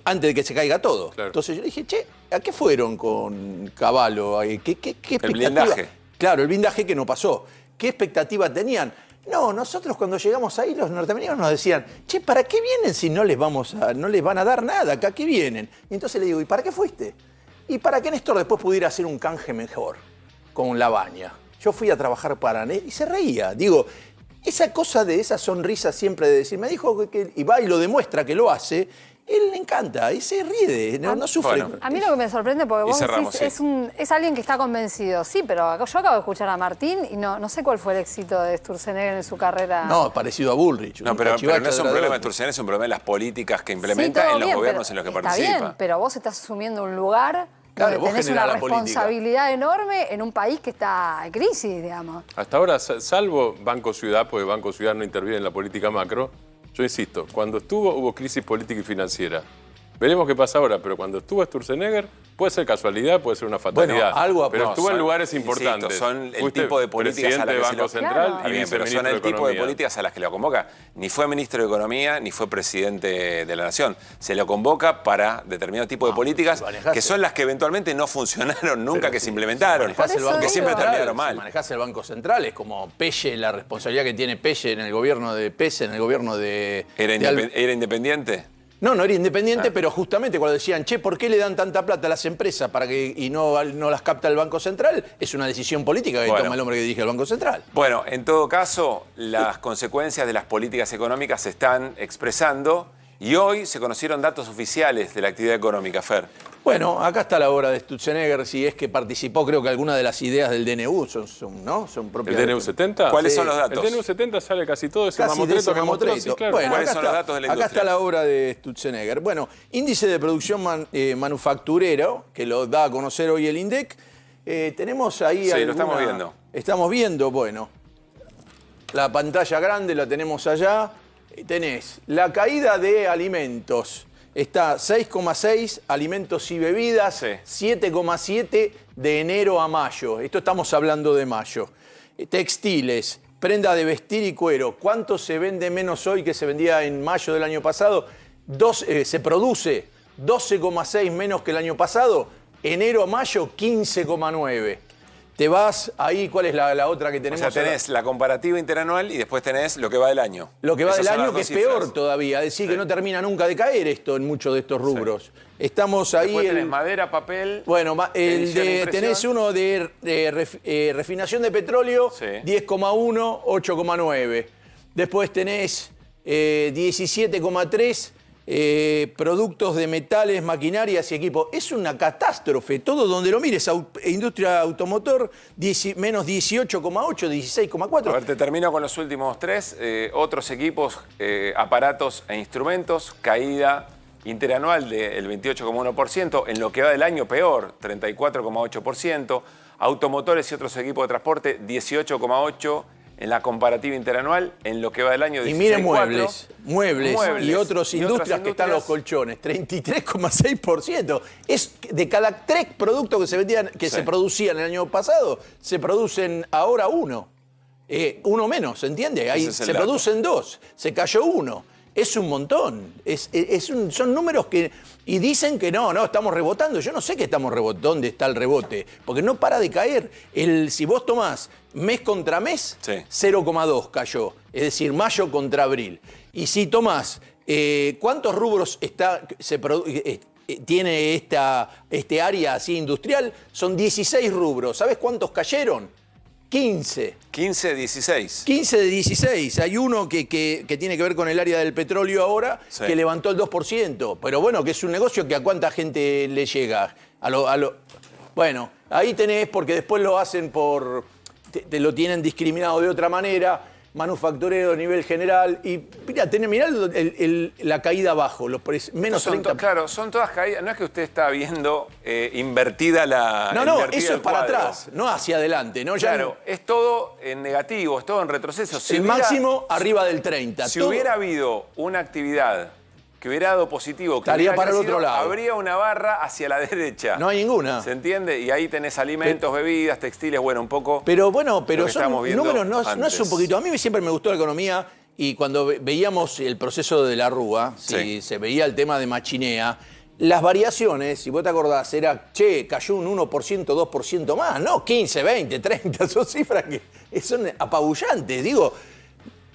Antes de que se caiga todo. Claro. Entonces yo le dije, che, ¿a qué fueron con Cavallo? ¿Qué expectativa? El blindaje. Claro, el blindaje que no pasó. ¿Qué expectativa tenían? No, nosotros cuando llegamos ahí, los norteamericanos nos decían, che, ¿para qué vienen si no les van a dar nada? ¿Acá qué vienen? Y entonces le digo, ¿y para qué fuiste? Y para que Néstor después pudiera hacer un canje mejor con Lavagna. Yo fui a trabajar para Néstor y se reía. Digo, esa cosa de esa sonrisa siempre de decir, me dijo que y va y lo demuestra que lo hace, él le encanta y se ríe, no sufre. Bueno. A mí lo que me sorprende, porque vos cerramos, decís, es alguien que está convencido, sí, pero yo acabo de escuchar a Martín y no sé cuál fue el éxito de Sturzenegger en su carrera. No, parecido a Bullrich. No, pero no es un problema de Sturzenegger, es un problema de las políticas que implementa Sí, todo en los bien, gobiernos en los que está participa. bien, pero vos estás asumiendo un lugar Claro, donde vos tenés generás una la política. responsabilidad enorme en un país que está en crisis, digamos. Hasta ahora, salvo Banco Ciudad, porque Banco Ciudad no interviene en la política macro, yo insisto, cuando hubo crisis política y financiera. Veremos qué pasa ahora, pero cuando estuvo Sturzenegger, puede ser casualidad, puede ser una fatalidad. Bueno, pero estuvo en lugares importantes. Insisto, son el Fuiste tipo de políticas a las que presidente se del Banco lo... Central Está y bien, pero viceministro son el de tipo de Economía. políticas a las que lo convoca. Ni fue ministro de Economía, ni fue presidente de la Nación. Se lo convoca para determinado tipo de políticas que son las que eventualmente no funcionaron nunca, que se implementaron. Que siempre terminaron mal. Si manejás el Banco Central, es como Pelle, la responsabilidad que tiene Pelle en el gobierno de Pese, en el gobierno de... ¿Era independiente? No era independiente, pero justamente cuando decían, che, ¿por qué le dan tanta plata a las empresas y no las capta el Banco Central? Es una decisión política que toma el hombre que dirige el Banco Central. Bueno, en todo caso, las consecuencias de las políticas económicas se están expresando y hoy se conocieron datos oficiales de la actividad económica, Fer. Bueno, acá está la obra de Sturzenegger, si es que participó, creo que algunas de las ideas del DNU son propias. ¿El DNU 70? ¿Cuáles son los datos? El DNU 70 sale casi todo ese Casi de ese mamotreto que mostró, mamotreto. sí, claro. Bueno, ¿Cuáles acá son los datos de la acá industria? está la obra de Sturzenegger. Bueno, índice de producción manufacturero, que lo da a conocer hoy el INDEC. Tenemos ahí Sí, lo estamos viendo. Estamos viendo, bueno, la pantalla grande la tenemos allá. Tenés la caída de alimentos. Está 6,6 alimentos y bebidas, 7,7 de enero a mayo. Esto estamos hablando de mayo. Textiles, prenda de vestir y cuero. ¿Cuánto se vende menos hoy que se vendía en mayo del año pasado? Se produce 12,6 menos que el año pasado. Enero a mayo, 15,9. Te vas ahí, ¿cuál es la otra que tenemos? O sea, tenés la comparativa interanual y después tenés lo que va del año. Lo que va Esas del son año, las que dos es peor cifras. todavía. Es decir, que no termina nunca de caer esto en muchos de estos rubros. Estamos ahí... Después tenés madera, papel... Bueno, edición e impresión. tenés uno de refinación de petróleo, 10,1, 8,9. Después tenés 17,3... productos de metales, maquinarias y equipo. Es una catástrofe. Todo donde lo mires. Industria automotor, menos 18,8, 16,4. A ver, te termino con los últimos tres. Otros equipos, aparatos e instrumentos, caída interanual del 28,1%. En lo que va del año, peor, 34,8%. Automotores y otros equipos de transporte, 18,8%. En la comparativa interanual, en lo que va del año 16,4%. Y mire muebles y otras industrias que están los colchones, 33,6%. Es de cada 3 productos que se vendían, se producían el año pasado, se producen ahora 1. uno menos, ¿entiende? Ahí Ese es el se dato. producen 2, se cayó 1. Es un montón. Son números que... Y dicen que no, estamos rebotando. Yo no sé qué estamos rebotando, dónde está el rebote, porque no para de caer. Si vos tomás mes contra mes, 0,2 cayó. Es decir, mayo contra abril. Y si tomás, ¿cuántos rubros tiene este área así industrial? Son 16 rubros. ¿Sabés cuántos cayeron? 15. 15 de 16. 15 de 16. Hay uno que tiene que ver con el área del petróleo ahora, que levantó el 2%. Pero bueno, que es un negocio que a cuánta gente le llega. Bueno, ahí tenés, porque después lo hacen te lo tienen discriminado de otra manera. Manufacturero a nivel general. Y mirá la caída abajo, menos 30%. Claro, son todas caídas. No es que usted está viendo invertida la. No, invertida eso el es para cuadro. atrás, no hacia adelante. ¿No? Claro, es todo en negativo, es todo en retroceso. El máximo arriba del 30. Si hubiera habido una actividad que hubiera dado positivo, que estaría hubiera para el crecido, otro lado. habría una barra hacia la derecha. No hay ninguna. ¿Se entiende? Y ahí tenés alimentos, bebidas, textiles, bueno, un poco. Pero bueno, lo que son estamos viendo números, no es antes. un poquito. A mí siempre me gustó la economía y cuando veíamos el proceso de la Rúa, si se veía el tema de Machinea, las variaciones, si vos te acordás, era, cayó un 1%, 2% más. No, 15, 20, 30, son cifras que son apabullantes. Digo,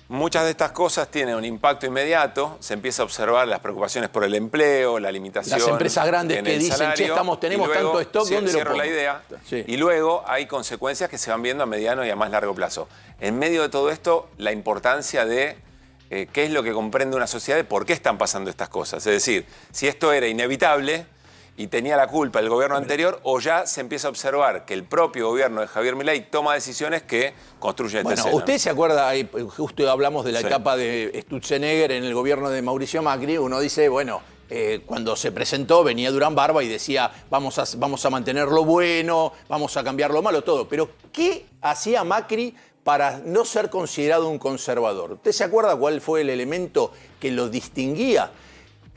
muchas de estas cosas tienen un impacto inmediato, se empieza a observar las preocupaciones por el empleo, la limitación. Las empresas grandes en que el dicen, salario, tenemos y luego, tanto stock, ¿dónde lo cierro pongo? la idea. Sí. Y luego hay consecuencias que se van viendo a mediano y a más largo plazo. En medio de todo esto, la importancia de qué es lo que comprende una sociedad y por qué están pasando estas cosas. Es decir, si esto era inevitable y tenía la culpa el gobierno anterior, o ya se empieza a observar que el propio gobierno de Javier Milei toma decisiones que construyen esta Bueno, escena. usted se acuerda, justo hablamos de la etapa de Sturzenegger en el gobierno de Mauricio Macri, uno dice, bueno, cuando se presentó venía Durán Barba y decía, vamos a mantener lo bueno, vamos a cambiar lo malo, todo. Pero, ¿qué hacía Macri para no ser considerado un conservador? ¿Usted se acuerda cuál fue el elemento que lo distinguía?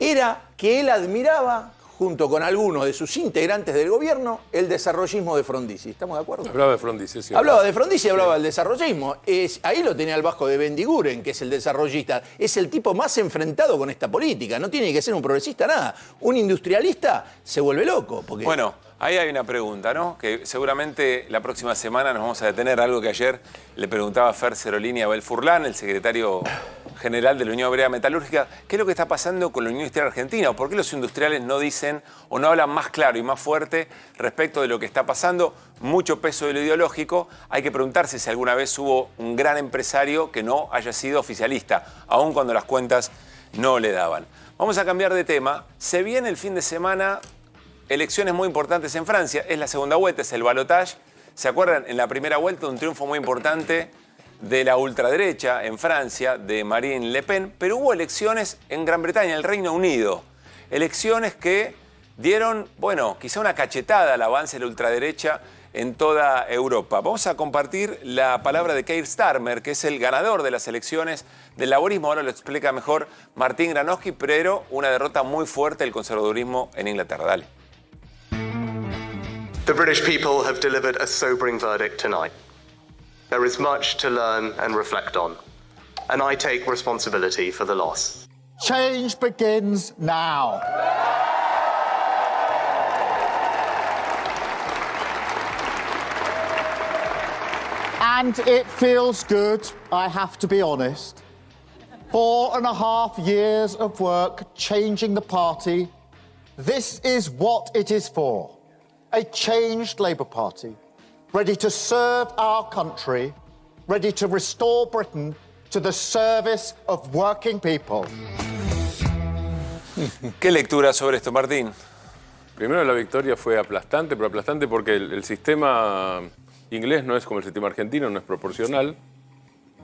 Era que él admiraba, junto con algunos de sus integrantes del gobierno, el desarrollismo de Frondizi. ¿Estamos de acuerdo? Hablaba de Frondizi, sí. Hablaba de Frondizi y hablaba del desarrollismo. Ahí lo tenía el vasco de Bendiguren, que es el desarrollista. Es el tipo más enfrentado con esta política. No tiene que ser un progresista, nada. Un industrialista se vuelve loco. Porque... Bueno, ahí hay una pregunta, ¿no? Que seguramente la próxima semana nos vamos a detener. Algo que ayer le preguntaba Fer Cerolini a Abel Furlan, el secretario general de la Unión Obrera Metalúrgica, ¿qué es lo que está pasando con la Unión Industrial Argentina? ¿O por qué los industriales no dicen o no hablan más claro y más fuerte respecto de lo que está pasando? Mucho peso de lo ideológico. Hay que preguntarse si alguna vez hubo un gran empresario que no haya sido oficialista, aun cuando las cuentas no le daban. Vamos a cambiar de tema. Se viene el fin de semana elecciones muy importantes en Francia. Es la segunda vuelta, es el balotage. ¿Se acuerdan? En la primera vuelta un triunfo muy importante de la ultraderecha en Francia, de Marine Le Pen, pero hubo elecciones en Gran Bretaña, en el Reino Unido. Elecciones que dieron, bueno, quizá una cachetada al avance de la ultraderecha en toda Europa. Vamos a compartir la palabra de Keir Starmer, que es el ganador de las elecciones del laborismo. Ahora lo explica mejor Martín Granowski, pero una derrota muy fuerte del conservadurismo en Inglaterra. Dale. The British people have delivered a sobering verdict tonight. There is much to learn and reflect on, and I take responsibility for the loss. Change begins now. And it feels good, I have to be honest. 4.5 years of work changing the party. This is what it is for. A changed Labour Party, ready to serve our country, ready to restore Britain to the service of working people. ¿Qué lectura sobre esto, Martín? Primero, la victoria fue aplastante, pero aplastante porque el sistema inglés no es como el sistema argentino, no es proporcional,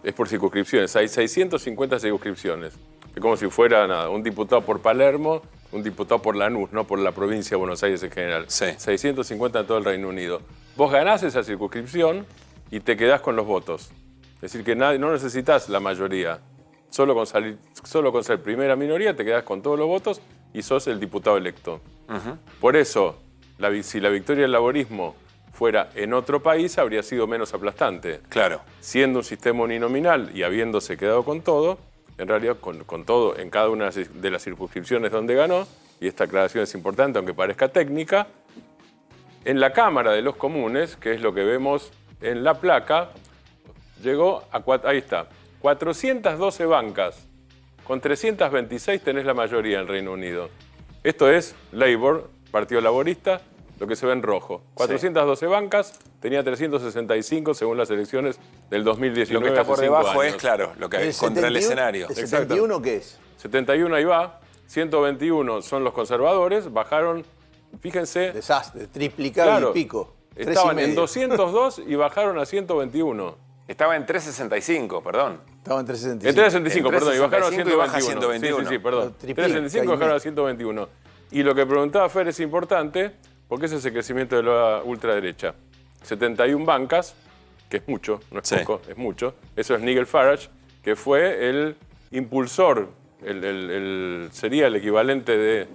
es por circunscripciones. Hay 650 circunscripciones. Es como si fuera nada, un diputado por Palermo, un diputado por Lanús, no por la provincia de Buenos Aires en general. Sí. 650 en todo el Reino Unido. Vos ganás esa circunscripción y te quedás con los votos. Es decir, que no necesitas la mayoría. Solo con ser primera minoría te quedás con todos los votos y sos el diputado electo. Por eso, si la victoria del laborismo fuera en otro país, habría sido menos aplastante. Claro. Siendo un sistema uninominal y habiéndose quedado con todo, en realidad con todo en cada una de las circunscripciones donde ganó, y esta aclaración es importante aunque parezca técnica, en la Cámara de los Comunes, que es lo que vemos en la placa, llegó a, ahí está, 412 bancas. Con 326 tenés la mayoría en Reino Unido. Esto es Labour, Partido Laborista, lo que se ve en rojo. 412 bancas, tenía 365 según las elecciones del 2019. Lo que está por debajo años. es, claro, lo que hay contra el escenario. ¿El 71 qué es? 71 ahí va, 121 son los conservadores, bajaron, fíjense... Desastre, triplicado y pico. Estaban en 202 y bajaron a 121. Estaba en 365, perdón. Estaba en 365. En 365, perdón, y bajaron a 121. Y baja a 121. Sí, perdón. 365 y bajaron a 121. Y lo que preguntaba Fer es importante, porque ese es el crecimiento de la ultraderecha. 71 bancas, que es mucho, no es poco, es mucho. Eso es Nigel Farage, que fue el impulsor, sería el equivalente de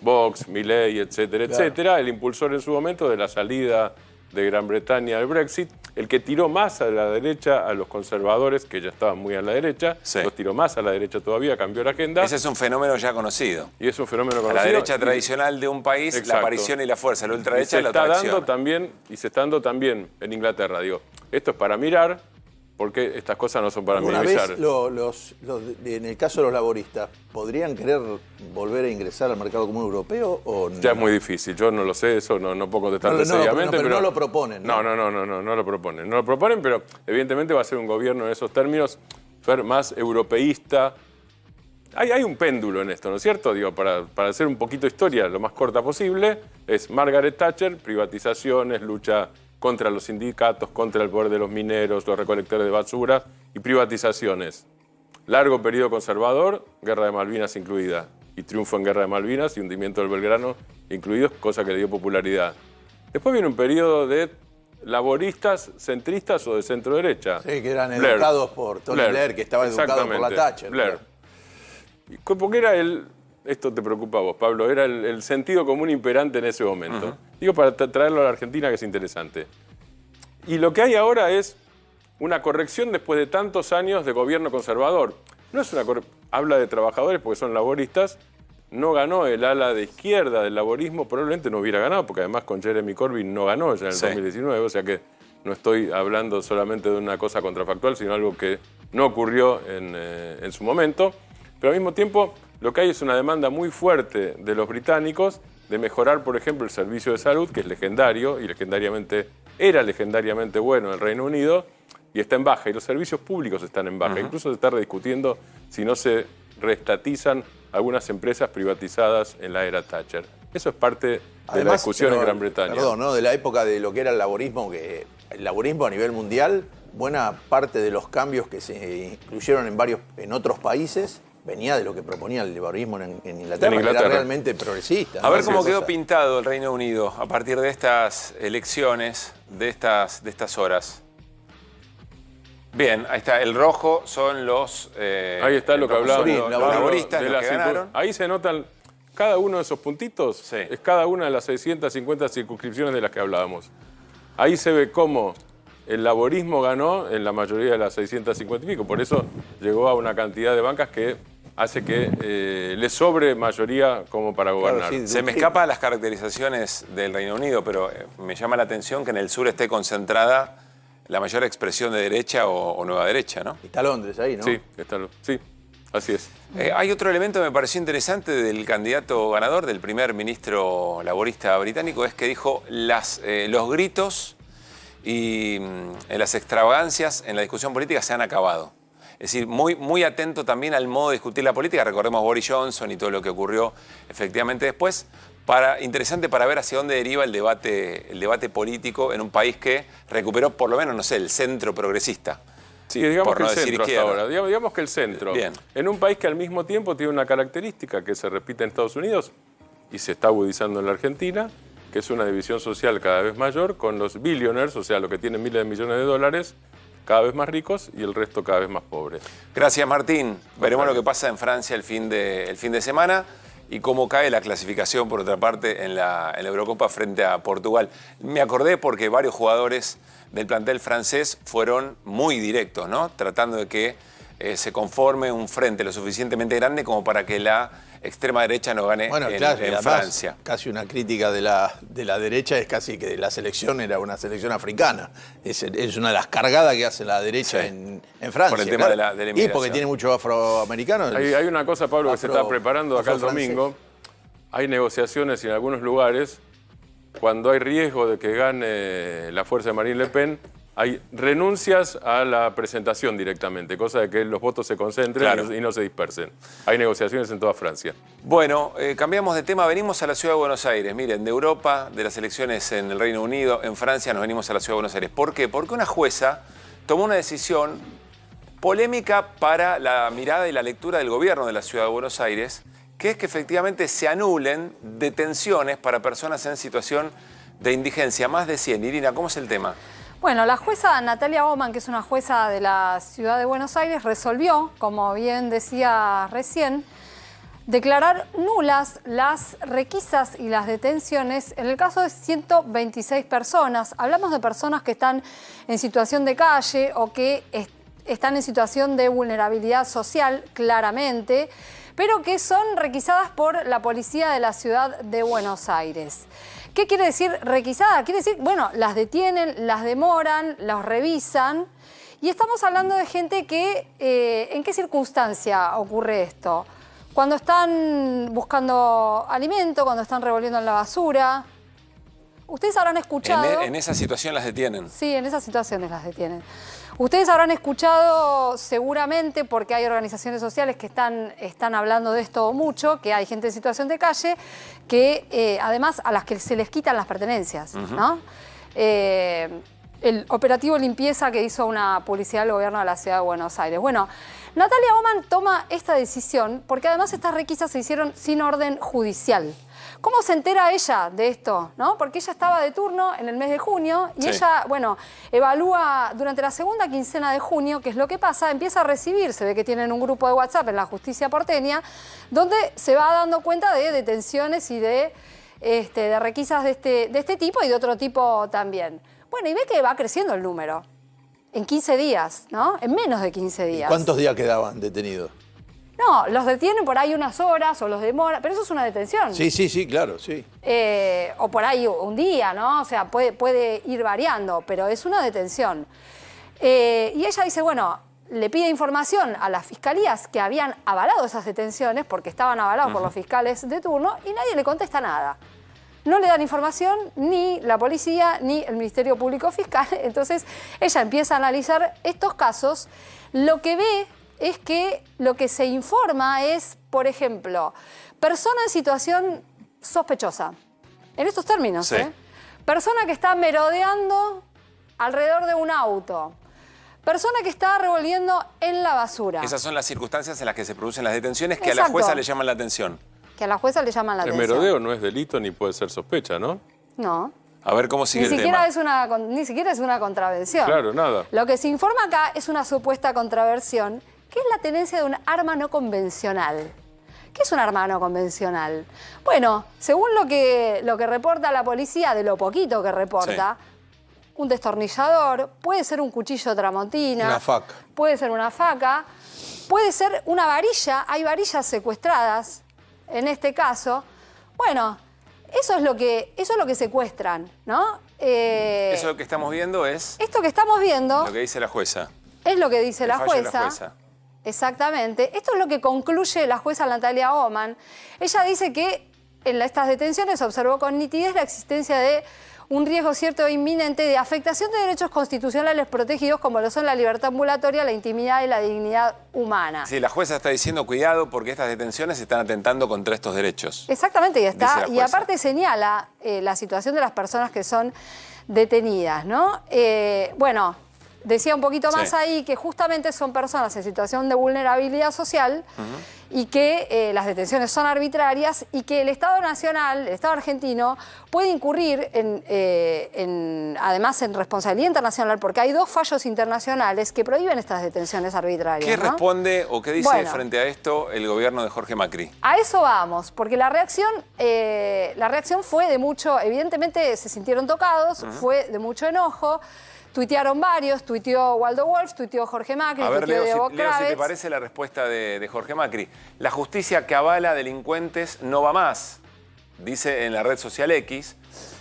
Vox, Milley, etcétera, etcétera, el impulsor en su momento de la salida de Gran Bretaña al Brexit, el que tiró más a la derecha a los conservadores, que ya estaban muy a la derecha, los tiró más a la derecha todavía, cambió la agenda. Ese es un fenómeno ya conocido. Y es un fenómeno conocido. A la derecha tradicional de un país, Exacto. la aparición y la fuerza, la ultraderecha y la está atracción. dando también, y se está dando también en Inglaterra, digo. Esto es para mirar, porque estas cosas no son para ¿Alguna minimizar. vez en el caso de los laboristas, podrían querer volver a ingresar al mercado común europeo o no? Ya es muy difícil, yo no lo sé, eso no puedo contestar No, seriamente. pero no lo proponen. No lo proponen. No lo proponen, pero evidentemente va a ser un gobierno en esos términos más europeísta. Hay un péndulo en esto, ¿no es cierto? Digo, para hacer un poquito de historia lo más corta posible, es Margaret Thatcher, privatizaciones, lucha contra los sindicatos, contra el poder de los mineros, los recolectores de basura y privatizaciones. Largo periodo conservador, Guerra de Malvinas incluida, y triunfo en Guerra de Malvinas y hundimiento del Belgrano incluidos, cosa que le dio popularidad. Después viene un periodo de laboristas, centristas o de centro derecha. Sí, que eran educados por Tony Blair, que estaba educado por la Thatcher. Blair. Porque era esto te preocupa a vos, Pablo, era el sentido común imperante en ese momento. Digo, para traerlo a la Argentina, que es interesante. Y lo que hay ahora es una corrección después de tantos años de gobierno conservador. No es una habla de trabajadores porque son laboristas. No ganó el ala de izquierda del laborismo, probablemente no hubiera ganado, porque además con Jeremy Corbyn no ganó ya en el 2019, o sea que no estoy hablando solamente de una cosa contrafactual, sino algo que no ocurrió en su momento. Pero al mismo tiempo, lo que hay es una demanda muy fuerte de los británicos de mejorar, por ejemplo, el servicio de salud, que es legendario, y era legendariamente bueno en el Reino Unido, y está en baja, y los servicios públicos están en baja. Incluso se está rediscutiendo si no se reestatizan algunas empresas privatizadas en la era Thatcher. Eso es parte de la discusión en Gran Bretaña. Perdón, ¿no? De la época de lo que era el laborismo, que el laborismo a nivel mundial, buena parte de los cambios que se incluyeron en otros países venía de lo que proponía el laborismo en Inglaterra, que era realmente progresista. A ver cómo quedó pintado el Reino Unido a partir de estas elecciones, de estas horas. Bien, ahí está. El rojo son los... ahí está lo que hablábamos. Los laboristas, los que ganaron. Ahí se notan cada uno de esos puntitos. Es cada una de las 650 circunscripciones de las que hablábamos. Ahí se ve cómo el laborismo ganó en la mayoría de las 650 y pico. Por eso llegó a una cantidad de bancas que hace que le sobre mayoría como para gobernar. Claro, se me escapan las caracterizaciones del Reino Unido, pero me llama la atención que en el sur esté concentrada la mayor expresión de derecha o nueva derecha, ¿no? Está Londres ahí, ¿no? Sí, sí, así es. Hay otro elemento que me pareció interesante del candidato ganador, del primer ministro laborista británico, es que dijo los gritos y las extravagancias en la discusión política se han acabado. Es decir, muy atento también al modo de discutir la política. Recordemos Boris Johnson y todo lo que ocurrió efectivamente después. Interesante para ver hacia dónde deriva el debate político en un país que recuperó por lo menos, no sé, el centro progresista. Sí, digamos que no el centro hasta ahora. Digamos que el centro. Bien. En un país que al mismo tiempo tiene una característica que se repite en Estados Unidos y se está agudizando en la Argentina, que es una división social cada vez mayor, con los billionaires, o sea, los que tienen miles de millones de dólares, cada vez más ricos y el resto cada vez más pobres. Gracias, Martín. Veremos lo que pasa en Francia el fin de semana. y cómo cae la clasificación, por otra parte, en la Eurocopa frente a Portugal. Me acordé porque varios jugadores del plantel francés fueron muy directos, ¿no? Tratando de que se conforme un frente lo suficientemente grande como para que la extrema derecha no gane Bueno, en además, Francia. Casi una crítica de la derecha es casi que la selección era una selección africana. Es una de las cargadas que hace la derecha en Francia. Por el tema de la Y inmigración. porque tiene muchos afroamericanos. Hay una cosa, Pablo, que se está preparando acá el domingo. Hay negociaciones en algunos lugares. Cuando hay riesgo de que gane la fuerza de Marine Le Pen, hay renuncias a la presentación directamente, cosa de que los votos se concentren y no se dispersen. Hay negociaciones en toda Francia. Bueno, cambiamos de tema, venimos a la Ciudad de Buenos Aires. Miren, de Europa, de las elecciones en el Reino Unido, en Francia, nos venimos a la Ciudad de Buenos Aires. ¿Por qué? Porque una jueza tomó una decisión polémica para la mirada y la lectura del gobierno de la Ciudad de Buenos Aires, que es que efectivamente se anulen detenciones para personas en situación de indigencia, más de 100. Irina, ¿cómo es el tema? Bueno, la jueza Natalia Oman, que es una jueza de la Ciudad de Buenos Aires, resolvió, como bien decía recién, declarar nulas las requisas y las detenciones en el caso de 126 personas. Hablamos de personas que están en situación de calle o que están en situación de vulnerabilidad social, claramente, pero que son requisadas por la policía de la Ciudad de Buenos Aires. ¿Qué quiere decir requisada? Quiere decir, bueno, las detienen, las demoran, las revisan. Y estamos hablando de gente que, ¿en qué circunstancia ocurre esto? Cuando están buscando alimento, cuando están revolviendo en la basura. Ustedes habrán escuchado... En esa situación las detienen. Sí, en esas situaciones las detienen. Ustedes habrán escuchado seguramente, porque hay organizaciones sociales que están hablando de esto mucho, que hay gente en situación de calle, que además a las que se les quitan las pertenencias, ¿no? El operativo limpieza que hizo una publicidad del gobierno de la Ciudad de Buenos Aires. Bueno, Natalia Oman toma esta decisión porque además estas requisas se hicieron sin orden judicial. ¿Cómo se entera ella de esto? ¿No? Porque ella estaba de turno en el mes de junio y ella, bueno, evalúa durante la segunda quincena de junio qué es lo que pasa, empieza a recibir, se ve que tienen un grupo de WhatsApp en la justicia porteña, donde se va dando cuenta de detenciones y de requisas de este tipo y de otro tipo también. Bueno, y ve que va creciendo el número. En 15 días, ¿no? En menos de 15 días. ¿Cuántos días quedaban detenidos? No, los detienen por ahí unas horas o los demoran, pero eso es una detención. Sí, claro, sí. O por ahí un día, ¿no? O sea, puede ir variando, pero es una detención. Y ella dice, bueno, le pide información a las fiscalías que habían avalado esas detenciones, porque estaban avalados por los fiscales de turno, y nadie le contesta nada. No le dan información ni la policía ni el Ministerio Público Fiscal. Entonces ella empieza a analizar estos casos. Lo que ve es que lo que se informa es, por ejemplo, persona en situación sospechosa. En estos términos, Sí. Persona que está merodeando alrededor de un auto. Persona que está revolviendo en la basura. Esas son las circunstancias en las que se producen las detenciones que a la Exacto. jueza le llaman la atención. Que a la jueza le llaman la El atención. merodeo no es delito ni puede ser sospecha, ¿no? No. A ver cómo sigue Ni el siquiera, tema. ni siquiera es una contravención. Claro, nada. Lo que se informa acá es una supuesta contraversión, que es la tenencia de un arma no convencional. ¿Qué es un arma no convencional? Bueno, según lo que reporta la policía, de lo poquito que reporta, un destornillador, puede ser un cuchillo tramontina, Una faca. puede ser una faca, puede ser una varilla, hay varillas secuestradas en este caso. Bueno, eso es lo que secuestran, ¿no? Eso lo que estamos viendo es Esto que estamos viendo lo que dice la jueza. es lo que dice El la fallo de jueza. la jueza. Exactamente. Esto es lo que concluye la jueza Natalia Oman. Ella dice que en estas detenciones observó con nitidez la existencia de un riesgo cierto e inminente de afectación de derechos constitucionales protegidos como lo son la libertad ambulatoria, la intimidad y la dignidad humana. Sí, la jueza está diciendo cuidado porque estas detenciones están atentando contra estos derechos. Exactamente, y Dice está. la Y jueza. aparte señala la situación de las personas que son detenidas, ¿no? Bueno, decía un poquito más Sí. ahí que justamente son personas en situación de vulnerabilidad social y que las detenciones son arbitrarias y que el Estado Nacional, el Estado argentino, puede incurrir además en responsabilidad internacional porque hay 2 fallos internacionales que prohíben estas detenciones arbitrarias. ¿Qué ¿no? responde o qué dice Bueno. frente a esto el gobierno de Jorge Macri? A eso vamos, porque la reacción fue de mucho, evidentemente se sintieron tocados, fue de mucho enojo, tuitearon varios, tuiteó Waldo Wolf, tuiteó Jorge Macri, A ver, tuiteó Leo, Diego si te Kravetz. parece la respuesta de Jorge Macri. La justicia que avala delincuentes no va más, dice en la red social X.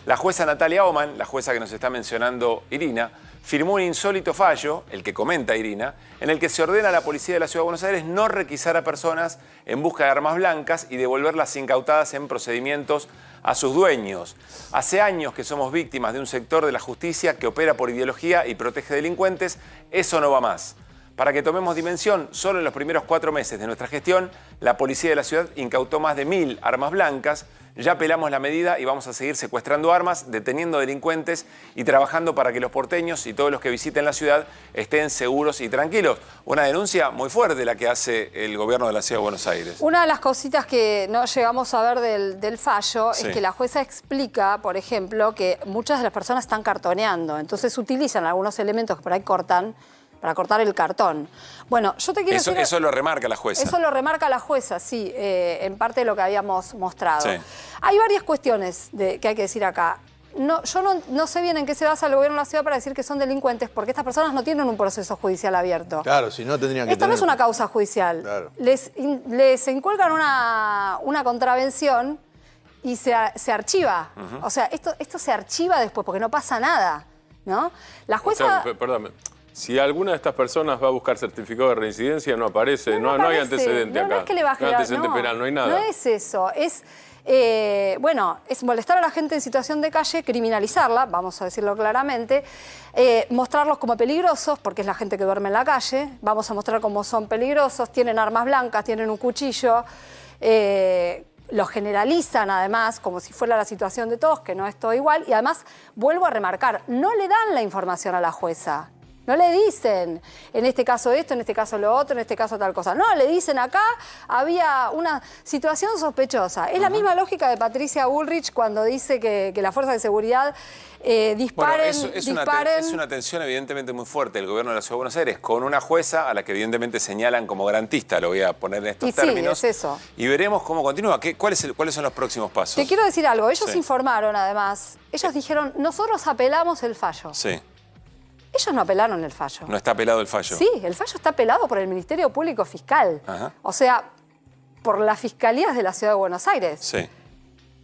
La jueza Natalia Oman, la jueza que nos está mencionando Irina, firmó un insólito fallo, el que comenta Irina, en el que se ordena a la policía de la Ciudad de Buenos Aires no requisar a personas en busca de armas blancas y devolverlas incautadas en procedimientos a sus dueños. Hace años que somos víctimas de un sector de la justicia que opera por ideología y protege delincuentes. Eso no va más. Para que tomemos dimensión, solo en los primeros 4 meses de nuestra gestión, la policía de la ciudad incautó más de 1000 armas blancas. Ya apelamos la medida y vamos a seguir secuestrando armas, deteniendo delincuentes y trabajando para que los porteños y todos los que visiten la ciudad estén seguros y tranquilos. Una denuncia muy fuerte la que hace el gobierno de la Ciudad de Buenos Aires. Una de las cositas que no llegamos a ver del fallo Sí. es que la jueza explica, por ejemplo, que muchas de las personas están cartoneando, entonces utilizan algunos elementos que por ahí cortan para cortar el cartón. Bueno, yo te quiero decir... Eso lo remarca la jueza. Eso lo remarca la jueza, sí, en parte de lo que habíamos mostrado. Sí. Hay varias cuestiones que hay que decir acá. Yo no sé bien en qué se basa el gobierno de la ciudad para decir que son delincuentes, porque estas personas no tienen un proceso judicial abierto. Claro, si no tendrían que Esto no es una causa judicial. Claro. Les inculcan una contravención y se archiva. O sea, esto se archiva después porque no pasa nada, ¿no? La jueza... O sea, perdóname. Si alguna de estas personas va a buscar certificado de reincidencia, no aparece, no hay aparece. antecedente acá. No es que le baje no hay la- antecedente penal, no hay nada. No es eso, es molestar a la gente en situación de calle, criminalizarla, vamos a decirlo claramente, mostrarlos como peligrosos, porque es la gente que duerme en la calle, vamos a mostrar cómo son peligrosos, tienen armas blancas, tienen un cuchillo, los generalizan además como si fuera la situación de todos, que no es todo igual, y además, vuelvo a remarcar, no le dan la información a la jueza. No le dicen, en este caso esto, en este caso lo otro, en este caso tal cosa. No, le dicen acá había una situación sospechosa. Es la misma lógica de Patricia Bullrich cuando dice que las fuerzas de seguridad disparen... Bueno, es una tensión evidentemente muy fuerte del gobierno de la Ciudad de Buenos Aires con una jueza a la que evidentemente señalan como garantista, lo voy a poner en estos Y sí, términos. es eso. Y veremos cómo continúa. ¿Cuáles son los próximos pasos? Te quiero decir algo, ellos Sí. informaron además, ellos dijeron, nosotros apelamos el fallo. Sí, Ellos no apelaron el fallo. no está apelado el fallo. Sí, el fallo está apelado por el Ministerio Público Fiscal. Ajá. O sea, por las fiscalías de la Ciudad de Buenos Aires. Sí.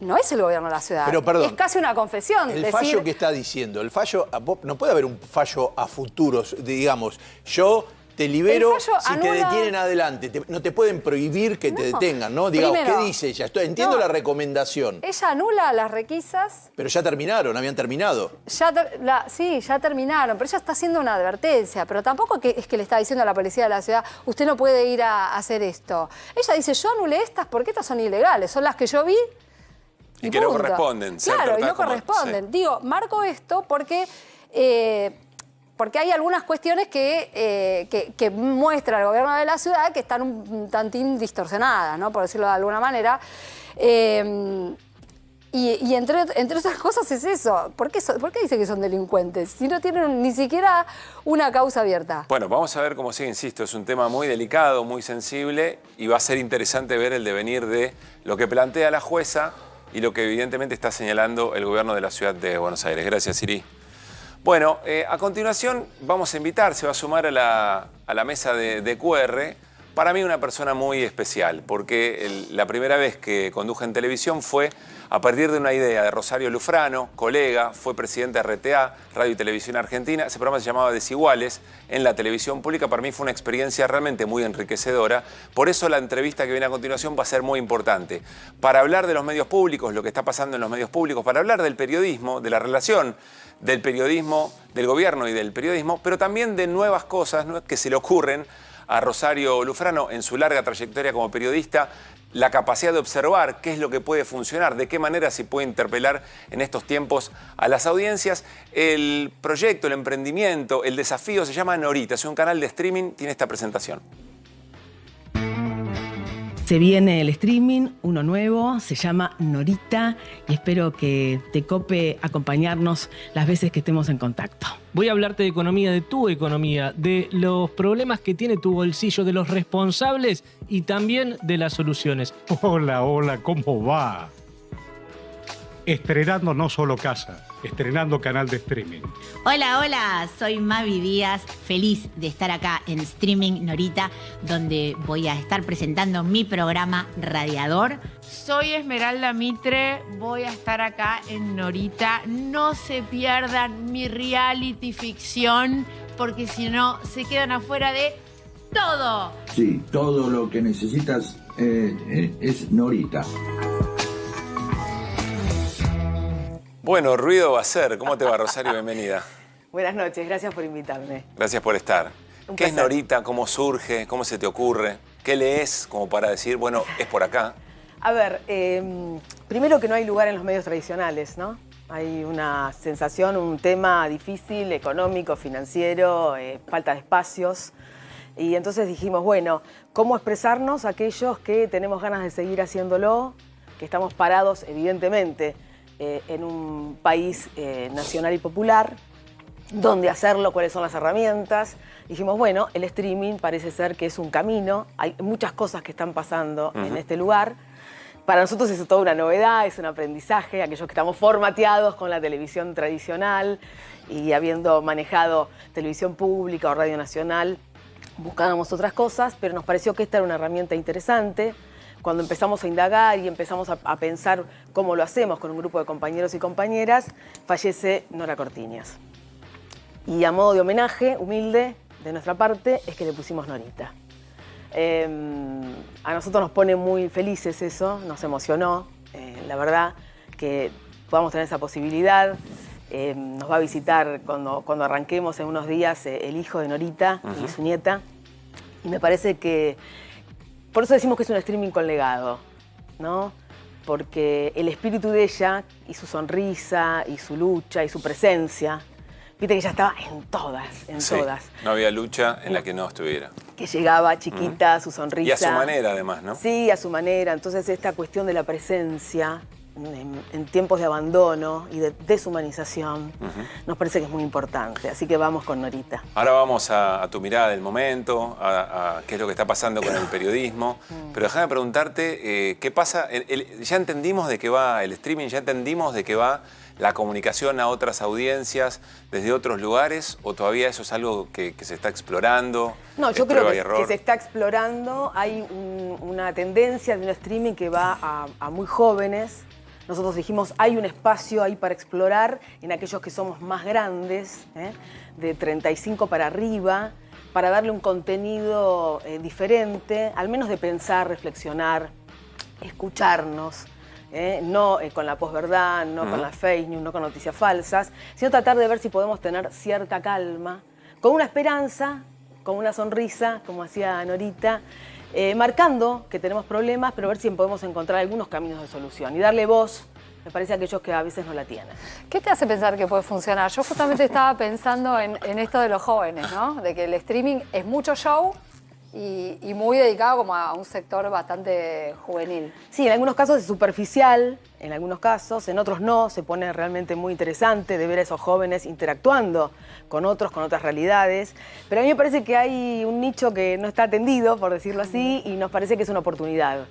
No es el gobierno de la ciudad. Pero, perdón, es casi una confesión. El decir, fallo que está diciendo, el fallo, no puede haber un fallo a futuros, digamos, yo te libero El fallo si te anula- detienen adelante, no te pueden prohibir que te detengan, ¿no? Digamos, Primero, ¿qué dice ella? Entiendo no. la recomendación, Ella anula las requisas. pero ya terminaron, habían terminado. Sí, ya terminaron, pero ella está haciendo una advertencia, pero tampoco es que le está diciendo a la policía de la ciudad, usted no puede ir a hacer esto. Ella dice, yo anulé estas porque estas son ilegales, son las que yo vi. Y que no punto. corresponden. ser Claro, y tratadas no como- corresponden. sí. Digo, marco esto porque hay algunas cuestiones que muestra el gobierno de la ciudad que están un tantín distorsionadas, ¿no? Por decirlo de alguna manera. Y entre otras cosas es eso. ¿Por qué dice que son delincuentes? Si no tienen ni siquiera una causa abierta. Bueno, vamos a ver cómo sigue, insisto, es un tema muy delicado, muy sensible y va a ser interesante ver el devenir de lo que plantea la jueza y lo que evidentemente está señalando el gobierno de la Ciudad de Buenos Aires. Gracias, Siri. Bueno, a continuación vamos a invitar, se va a sumar a la mesa de QR, para mí una persona muy especial, porque la primera vez que conduje en televisión fue a partir de una idea de Rosario Lufrano, colega, fue presidente de RTA, Radio y Televisión Argentina. Ese programa se llamaba Desiguales en la televisión pública. Para mí fue una experiencia realmente muy enriquecedora. Por eso la entrevista que viene a continuación va a ser muy importante. Para hablar de los medios públicos, lo que está pasando en los medios públicos, para hablar del periodismo, de la relación del periodismo, del gobierno y del periodismo, pero también de nuevas cosas que se le ocurren a Rosario Lufrano en su larga trayectoria como periodista, la capacidad de observar qué es lo que puede funcionar, de qué manera se puede interpelar en estos tiempos a las audiencias. El proyecto, el emprendimiento, el desafío se llama Norita, es un canal de streaming, tiene esta presentación. Se viene el streaming, uno nuevo, se llama Norita y espero que te cope acompañarnos las veces que estemos en contacto. Voy a hablarte de economía, de tu economía, de los problemas que tiene tu bolsillo, de los responsables y también de las soluciones. Hola, hola, ¿cómo va? Estrenando no solo casa, estrenando canal de streaming. Hola, hola, soy Mavi Díaz, feliz de estar acá en Streaming Norita, donde voy a estar presentando mi programa Radiador. Soy Esmeralda Mitre, voy a estar acá en Norita. No se pierdan mi reality ficción, porque si no, se quedan afuera de todo. Sí, todo lo que necesitas es Norita. Bueno, ruido va a ser. ¿Cómo te va, Rosario? Bienvenida. Buenas noches, gracias por invitarme. Gracias por estar. ¿Qué es Norita? ¿Cómo surge? ¿Cómo se te ocurre? ¿Qué lees como para decir, bueno, es por acá? A ver, primero que no hay lugar en los medios tradicionales, ¿no? Hay una sensación, un tema difícil, económico, financiero, falta de espacios. Y entonces dijimos, bueno, ¿cómo expresarnos aquellos que tenemos ganas de seguir haciéndolo? Que estamos parados, evidentemente, en un país nacional y popular, dónde hacerlo, cuáles son las herramientas. Dijimos, bueno, el streaming parece ser que es un camino, hay muchas cosas que están pasando en este lugar. Para nosotros es toda una novedad, es un aprendizaje, aquellos que estamos formateados con la televisión tradicional y habiendo manejado televisión pública o radio nacional, buscábamos otras cosas, pero nos pareció que esta era una herramienta interesante. Cuando empezamos a indagar y empezamos a pensar cómo lo hacemos con un grupo de compañeros y compañeras, fallece Nora Cortiñas. Y a modo de homenaje humilde de nuestra parte es que le pusimos Norita. A nosotros nos pone muy felices eso, nos emocionó, la verdad, que podamos tener esa posibilidad. Nos va a visitar cuando arranquemos en unos días el hijo de Norita y su nieta. Y me parece que por eso decimos que es un streaming con legado, ¿no? Porque el espíritu de ella y su sonrisa y su lucha y su presencia, viste que ella estaba en todas, todas. No había lucha en la que no estuviera. Que llegaba chiquita, su sonrisa. Y a su manera, además, ¿no? Sí, a su manera. Entonces esta cuestión de la presencia en tiempos de abandono y de deshumanización nos parece que es muy importante. Así que vamos con Norita. Ahora vamos a tu mirada del momento, a qué es lo que está pasando con el periodismo. Pero déjame preguntarte, ¿qué pasa? Ya entendimos de qué va el streaming, ya entendimos de qué va la comunicación a otras audiencias desde otros lugares, o todavía eso es algo que se está explorando? No, yo creo que se está explorando. Hay una tendencia de un streaming que va a muy jóvenes. Nosotros dijimos, hay un espacio ahí para explorar en aquellos que somos más grandes, de 35 para arriba, para darle un contenido diferente, al menos de pensar, reflexionar, escucharnos, no con la posverdad, no con las fake news, no con noticias falsas, sino tratar de ver si podemos tener cierta calma, con una esperanza, con una sonrisa, como hacía Norita, marcando que tenemos problemas, pero ver si podemos encontrar algunos caminos de solución y darle voz, me parece, a aquellos que a veces no la tienen. ¿Qué te hace pensar que puede funcionar? Yo justamente estaba pensando en esto de los jóvenes, ¿no? De que el streaming es mucho show y muy dedicado como a un sector bastante juvenil. Sí, en algunos casos es superficial, en algunos casos, en otros no, se pone realmente muy interesante de ver a esos jóvenes interactuando con otros, con otras realidades. Pero a mí me parece que hay un nicho que no está atendido, por decirlo así, y nos parece que es una oportunidad.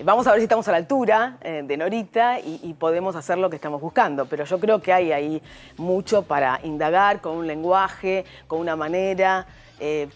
Vamos a ver si estamos a la altura de Norita y podemos hacer lo que estamos buscando. Pero yo creo que hay ahí mucho para indagar con un lenguaje, con una manera.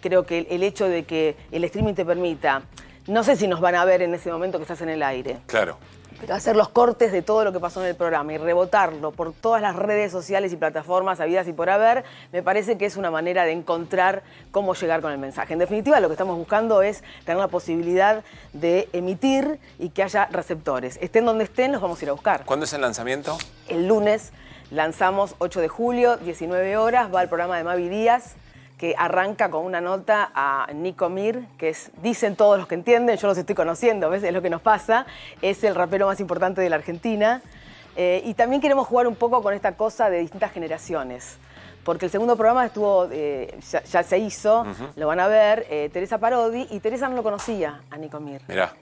Creo que el hecho de que el streaming te permita, no sé si nos van a ver en ese momento que estás en el aire. Claro. Pero hacer los cortes de todo lo que pasó en el programa y rebotarlo por todas las redes sociales y plataformas habidas y por haber, me parece que es una manera de encontrar cómo llegar con el mensaje. En definitiva, lo que estamos buscando es tener la posibilidad de emitir y que haya receptores. Estén donde estén, los vamos a ir a buscar. ¿Cuándo es el lanzamiento? El lunes lanzamos 8 de julio, 19 horas, va el programa de Mavi Díaz, que arranca con una nota a Nico Mir, que es, dicen todos los que entienden, yo los estoy conociendo, ¿ves? Es lo que nos pasa, es el rapero más importante de la Argentina. Y también queremos jugar un poco con esta cosa de distintas generaciones. Porque el segundo programa estuvo, ya se hizo, lo van a ver, Teresa Parodi, y Teresa no lo conocía a Nico Mir. Mirá.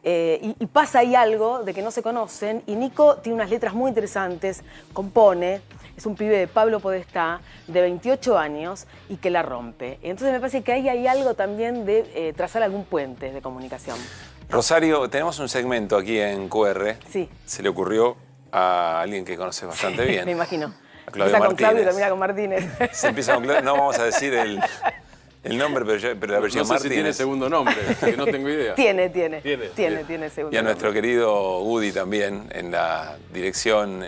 Y pasa ahí algo de que no se conocen, y Nico tiene unas letras muy interesantes, compone, es un pibe de Pablo Podestá, de 28 años, y que la rompe. Entonces me parece que ahí hay algo también de trazar algún puente de comunicación. Rosario, tenemos un segmento aquí en QR. Sí. Se le ocurrió a alguien que conoce bastante bien. Me imagino. A Claudio Empieza con Claudio y Martínez. termina con Martínez. Se empieza con Claudio. No vamos a decir el nombre, pero la versión No sé Martínez. si tiene segundo nombre, que no tengo idea. Tiene segundo Y a nuestro nombre. querido Woody también en la dirección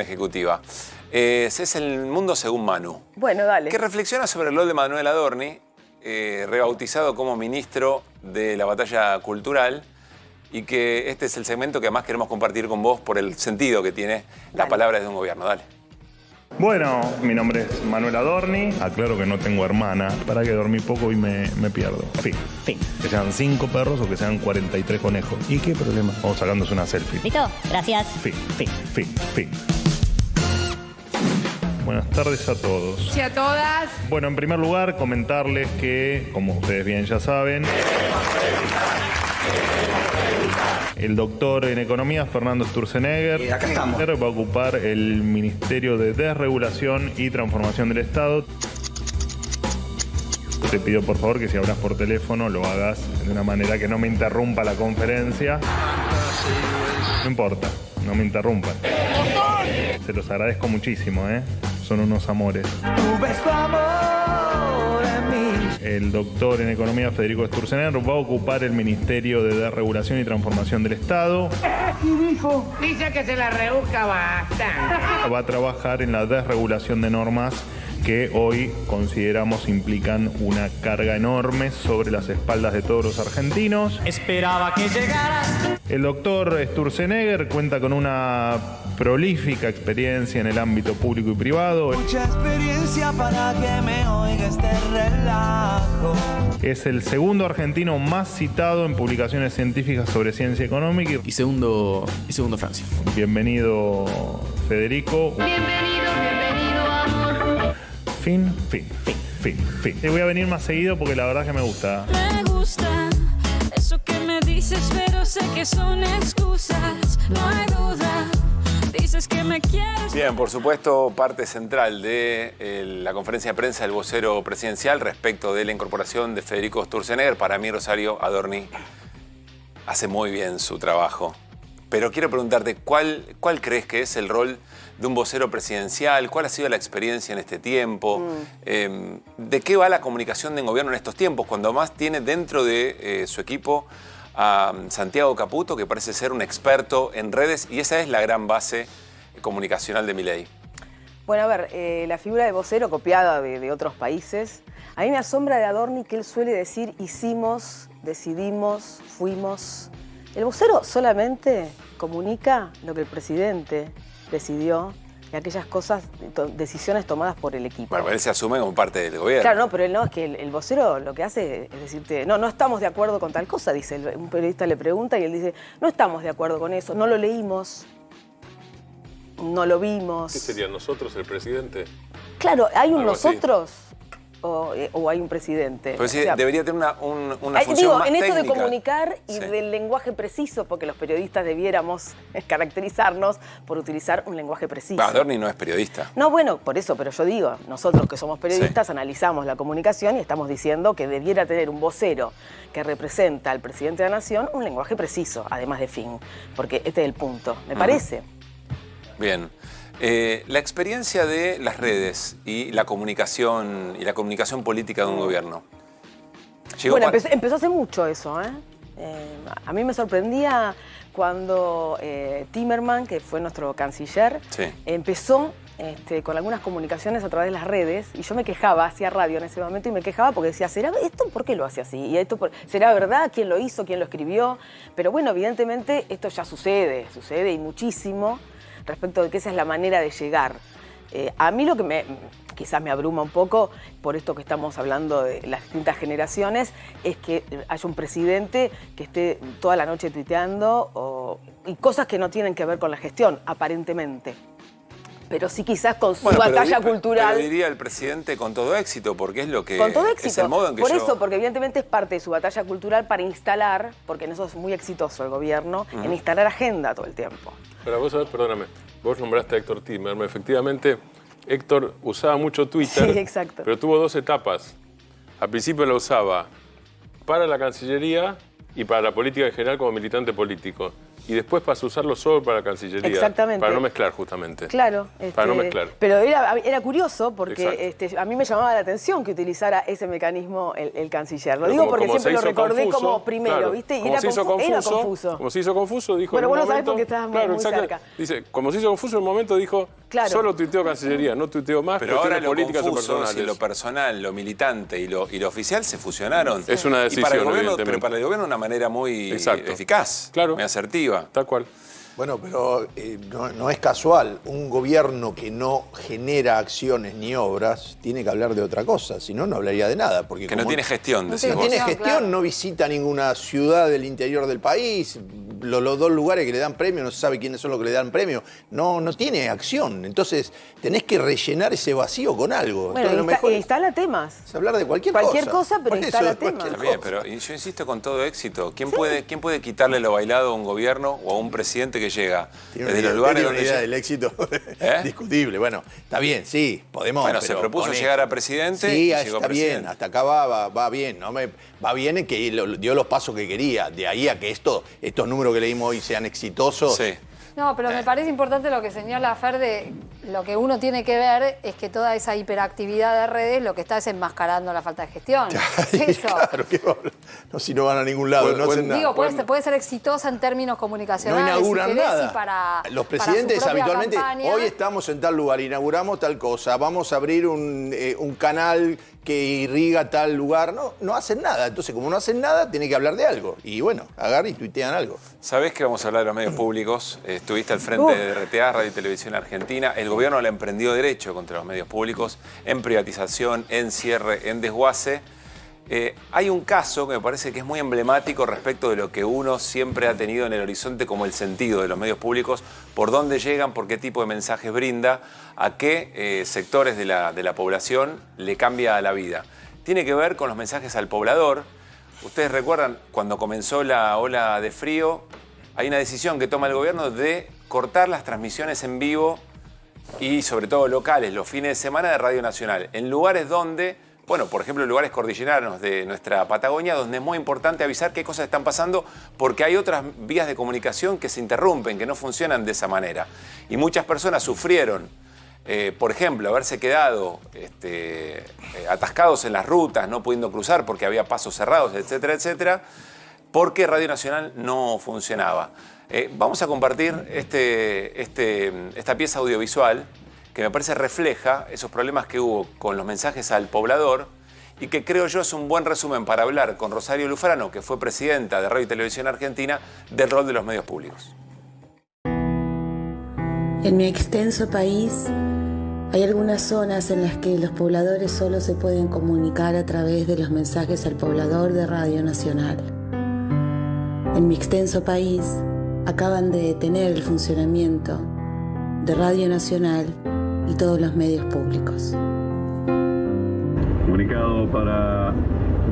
ejecutiva. Es el mundo según Manu. Bueno, dale. Que reflexiona sobre el rol de Manuel Adorni, rebautizado como ministro de la batalla cultural, y que este es el segmento que además queremos compartir con vos por el sentido que tiene la palabra de un gobierno. Dale. Bueno, mi nombre es Manuel Adorni. Aclaro que no tengo hermana, para que dormí poco y me pierdo. Fin. Que sean 5 perros o que sean 43 conejos. ¿Y qué problema? Vamos sacándose una selfie. ¿Listo? Gracias. Fin. Buenas tardes a todos. Y a todas. Bueno, en primer lugar, comentarles que, como ustedes bien ya saben, el doctor en economía, Fernando Sturzenegger, acá estamos. va a ocupar el Ministerio de Desregulación y Transformación del Estado. Te pido por favor que si hablas por teléfono lo hagas de una manera que no me interrumpa la conferencia. No importa, no me interrumpan. Se los agradezco muchísimo, ¿eh? Son unos amores. El doctor en economía, Federico Sturzenegger, va a ocupar el Ministerio de Desregulación y Transformación del Estado. Dice que se la rebusca bastante. Va a trabajar en la desregulación de normas que hoy consideramos implican una carga enorme sobre las espaldas de todos los argentinos. Esperaba que llegara. El doctor Sturzenegger cuenta con una prolífica experiencia en el ámbito público y privado. Mucha experiencia para que me oiga este relajo. Es el segundo argentino más citado en publicaciones científicas sobre ciencia económica. Y segundo Francia. Bienvenido, Federico. Bienvenido, amor. Fin. Y voy a venir más seguido porque la verdad es que me gusta. Me gusta eso que me dices, pero sé que son excusas. No hay duda. Dices que me quieres. Bien, por supuesto, parte central de la conferencia de prensa del vocero presidencial respecto de la incorporación de Federico Sturzenegger. Para mí, Rosario Adorni hace muy bien su trabajo. Pero quiero preguntarte, ¿cuál crees que es el rol de un vocero presidencial? ¿Cuál ha sido la experiencia en este tiempo? ¿De qué va la comunicación de un gobierno en estos tiempos? Cuando más tiene dentro de su equipo a Santiago Caputo, que parece ser un experto en redes, y esa es la gran base comunicacional de Milei. Bueno, a ver, la figura de vocero copiada de otros países, a mí me asombra de Adorni que él suele decir hicimos, decidimos, fuimos. El vocero solamente comunica lo que el presidente decidió y aquellas cosas, decisiones tomadas por el equipo. Bueno, él se asume como parte del gobierno. Claro, no, pero él no, es que el vocero lo que hace es decirte, no estamos de acuerdo con tal cosa, dice. Un periodista le pregunta y él dice, no estamos de acuerdo con eso, no lo leímos, no lo vimos. ¿Qué sería nosotros, el presidente? Claro, ¿hay un Algo así. nosotros o hay un presidente? Pero sí, O sea, debería tener una función digo, más en esto técnica. de comunicar y Sí. del lenguaje preciso, porque los periodistas debiéramos caracterizarnos por utilizar un lenguaje preciso. Adorni no es periodista. No, bueno, por eso, pero yo digo, nosotros que somos periodistas analizamos la comunicación y estamos diciendo que debiera tener un vocero que representa al presidente de la nación un lenguaje preciso, además de fin, porque este es el punto, me parece. Bien. La experiencia de las redes y la comunicación política de un gobierno. Bueno, empezó hace mucho eso, ¿eh? A mí me sorprendía cuando Timmermans, que fue nuestro canciller, empezó con algunas comunicaciones a través de las redes, y yo me quejaba, hacía radio en ese momento, y me quejaba porque decía, ¿será esto por qué lo hace así? ¿Y esto será verdad? ¿Quién lo hizo? ¿Quién lo escribió? Pero bueno, evidentemente esto ya sucede y muchísimo, respecto de que esa es la manera de llegar. A mí lo que quizás me abruma un poco por esto que estamos hablando de las distintas generaciones, es que haya un presidente que esté toda la noche tuiteando y cosas que no tienen que ver con la gestión, aparentemente. Pero sí quizás con su batalla cultural. Pero diría el presidente con todo éxito, porque es lo que con todo éxito. Es el modo en que Por eso, porque evidentemente es parte de su batalla cultural para instalar, porque en eso es muy exitoso el gobierno, en instalar agenda todo el tiempo. Pero vos, perdóname, vos nombraste a Héctor Timerman. Efectivamente, Héctor usaba mucho Twitter, sí, exacto. Pero tuvo 2 etapas. Al principio la usaba para la Cancillería y para la política en general como militante político. Y después pasó a usarlo solo para la Cancillería. Exactamente. Para no mezclar, justamente. Claro. Para no mezclar. Pero era curioso porque a mí me llamaba la atención que utilizara ese mecanismo el canciller. Lo pero digo porque siempre lo recordé confuso, como primero, claro, ¿viste? Y como era confuso. Como se hizo confuso, dijo bueno, en un vos lo sabés momento, porque estabas muy cerca. Dice, como se hizo confuso en un momento, dijo, solo tuiteo Cancillería, no tuiteo más, pero ahora lo políticas confuso, o personales. si lo personal, lo militante y lo oficial se fusionaron. Es una decisión, y para el gobierno, evidentemente. Pero para el gobierno de una manera muy eficaz, muy asertiva. Tal cual. Bueno, pero no es casual. Un gobierno que no genera acciones ni obras tiene que hablar de otra cosa, si no, no hablaría de nada. Porque que no tiene gestión, decís no vos. tiene gestión, no visita ninguna ciudad del interior del país. Los 2 lugares que le dan premio, no se sabe quiénes son los que le dan premio. No tiene acción. Entonces, tenés que rellenar ese vacío con algo. Bueno, Entonces, instala temas. Es hablar de cualquier cosa, pero instala temas. Está bien, pero yo insisto con todo éxito. ¿Quién puede quitarle lo bailado a un gobierno o a un presidente que llega desde los lugares donde idea del éxito discutible? Bueno, está bien, sí, podemos. Bueno, se propuso llegar a presidente sí, y está llegó bien, presidente. hasta acá va bien. Va bien en que dio los pasos que quería. De ahí a que estos números que leímos hoy sean exitosos. Sí. No, pero me parece importante lo que señala Fer de lo que uno tiene que ver es que toda esa hiperactividad de redes lo que está es enmascarando la falta de gestión. ¿Es eso? Claro, no, si no van a ningún lado, no hacen nada. Digo, puede ser exitosa en términos comunicacionales. No inauguran nada. Para, los presidentes habitualmente, campaña. Hoy estamos en tal lugar, inauguramos tal cosa, vamos a abrir un canal que irriga tal lugar. No hacen nada. Entonces, como no hacen nada, tienen que hablar de algo. Y bueno, agarran y tuitean algo. ¿Sabés que vamos a hablar de los medios públicos? Estuviste al frente de RTA, Radio y Televisión Argentina. El gobierno le emprendió derecho contra los medios públicos en privatización, en cierre, en desguace. Hay un caso que me parece que es muy emblemático respecto de lo que uno siempre ha tenido en el horizonte como el sentido de los medios públicos, por dónde llegan, por qué tipo de mensajes brinda, a qué sectores de la población le cambia la vida. Tiene que ver con los mensajes al poblador. Ustedes recuerdan, cuando comenzó la ola de frío, hay una decisión que toma el gobierno de cortar las transmisiones en vivo y sobre todo locales, los fines de semana de Radio Nacional, en lugares donde, bueno, por ejemplo, en lugares cordilleranos de nuestra Patagonia, donde es muy importante avisar qué cosas están pasando porque hay otras vías de comunicación que se interrumpen, que no funcionan de esa manera. Y muchas personas sufrieron, por ejemplo, haberse quedado atascados en las rutas, no pudiendo cruzar porque había pasos cerrados, etcétera, etcétera, porque Radio Nacional no funcionaba. Vamos a compartir esta pieza audiovisual que me parece refleja esos problemas que hubo con los mensajes al poblador y que creo yo es un buen resumen para hablar con Rosario Lufrano, que fue presidenta de Radio y Televisión Argentina, del rol de los medios públicos. En mi extenso país hay algunas zonas en las que los pobladores solo se pueden comunicar a través de los mensajes al poblador de Radio Nacional. En mi extenso país acaban de detener el funcionamiento de Radio Nacional y todos los medios públicos. Comunicado para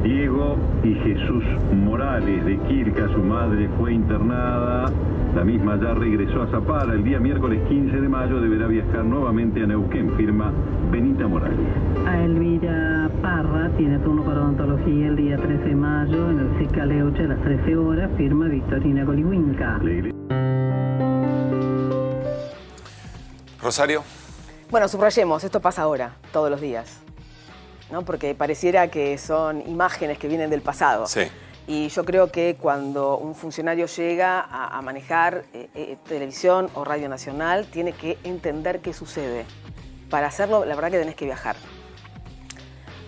Diego y Jesús Morales de Quilca. Su madre fue internada. La misma ya regresó a Zapala. El día miércoles 15 de mayo deberá viajar nuevamente a Neuquén, firma Benita Morales. A Elvira Parra tiene turno para odontología el día 13 de mayo en el CICA Leuche a las 13 horas, firma Victorina Colihuinca. Rosario. Bueno, subrayemos, esto pasa ahora, todos los días, ¿no? Porque pareciera que son imágenes que vienen del pasado. Sí. Y yo creo que cuando un funcionario llega a manejar televisión o Radio Nacional, tiene que entender qué sucede. Para hacerlo, la verdad que tenés que viajar.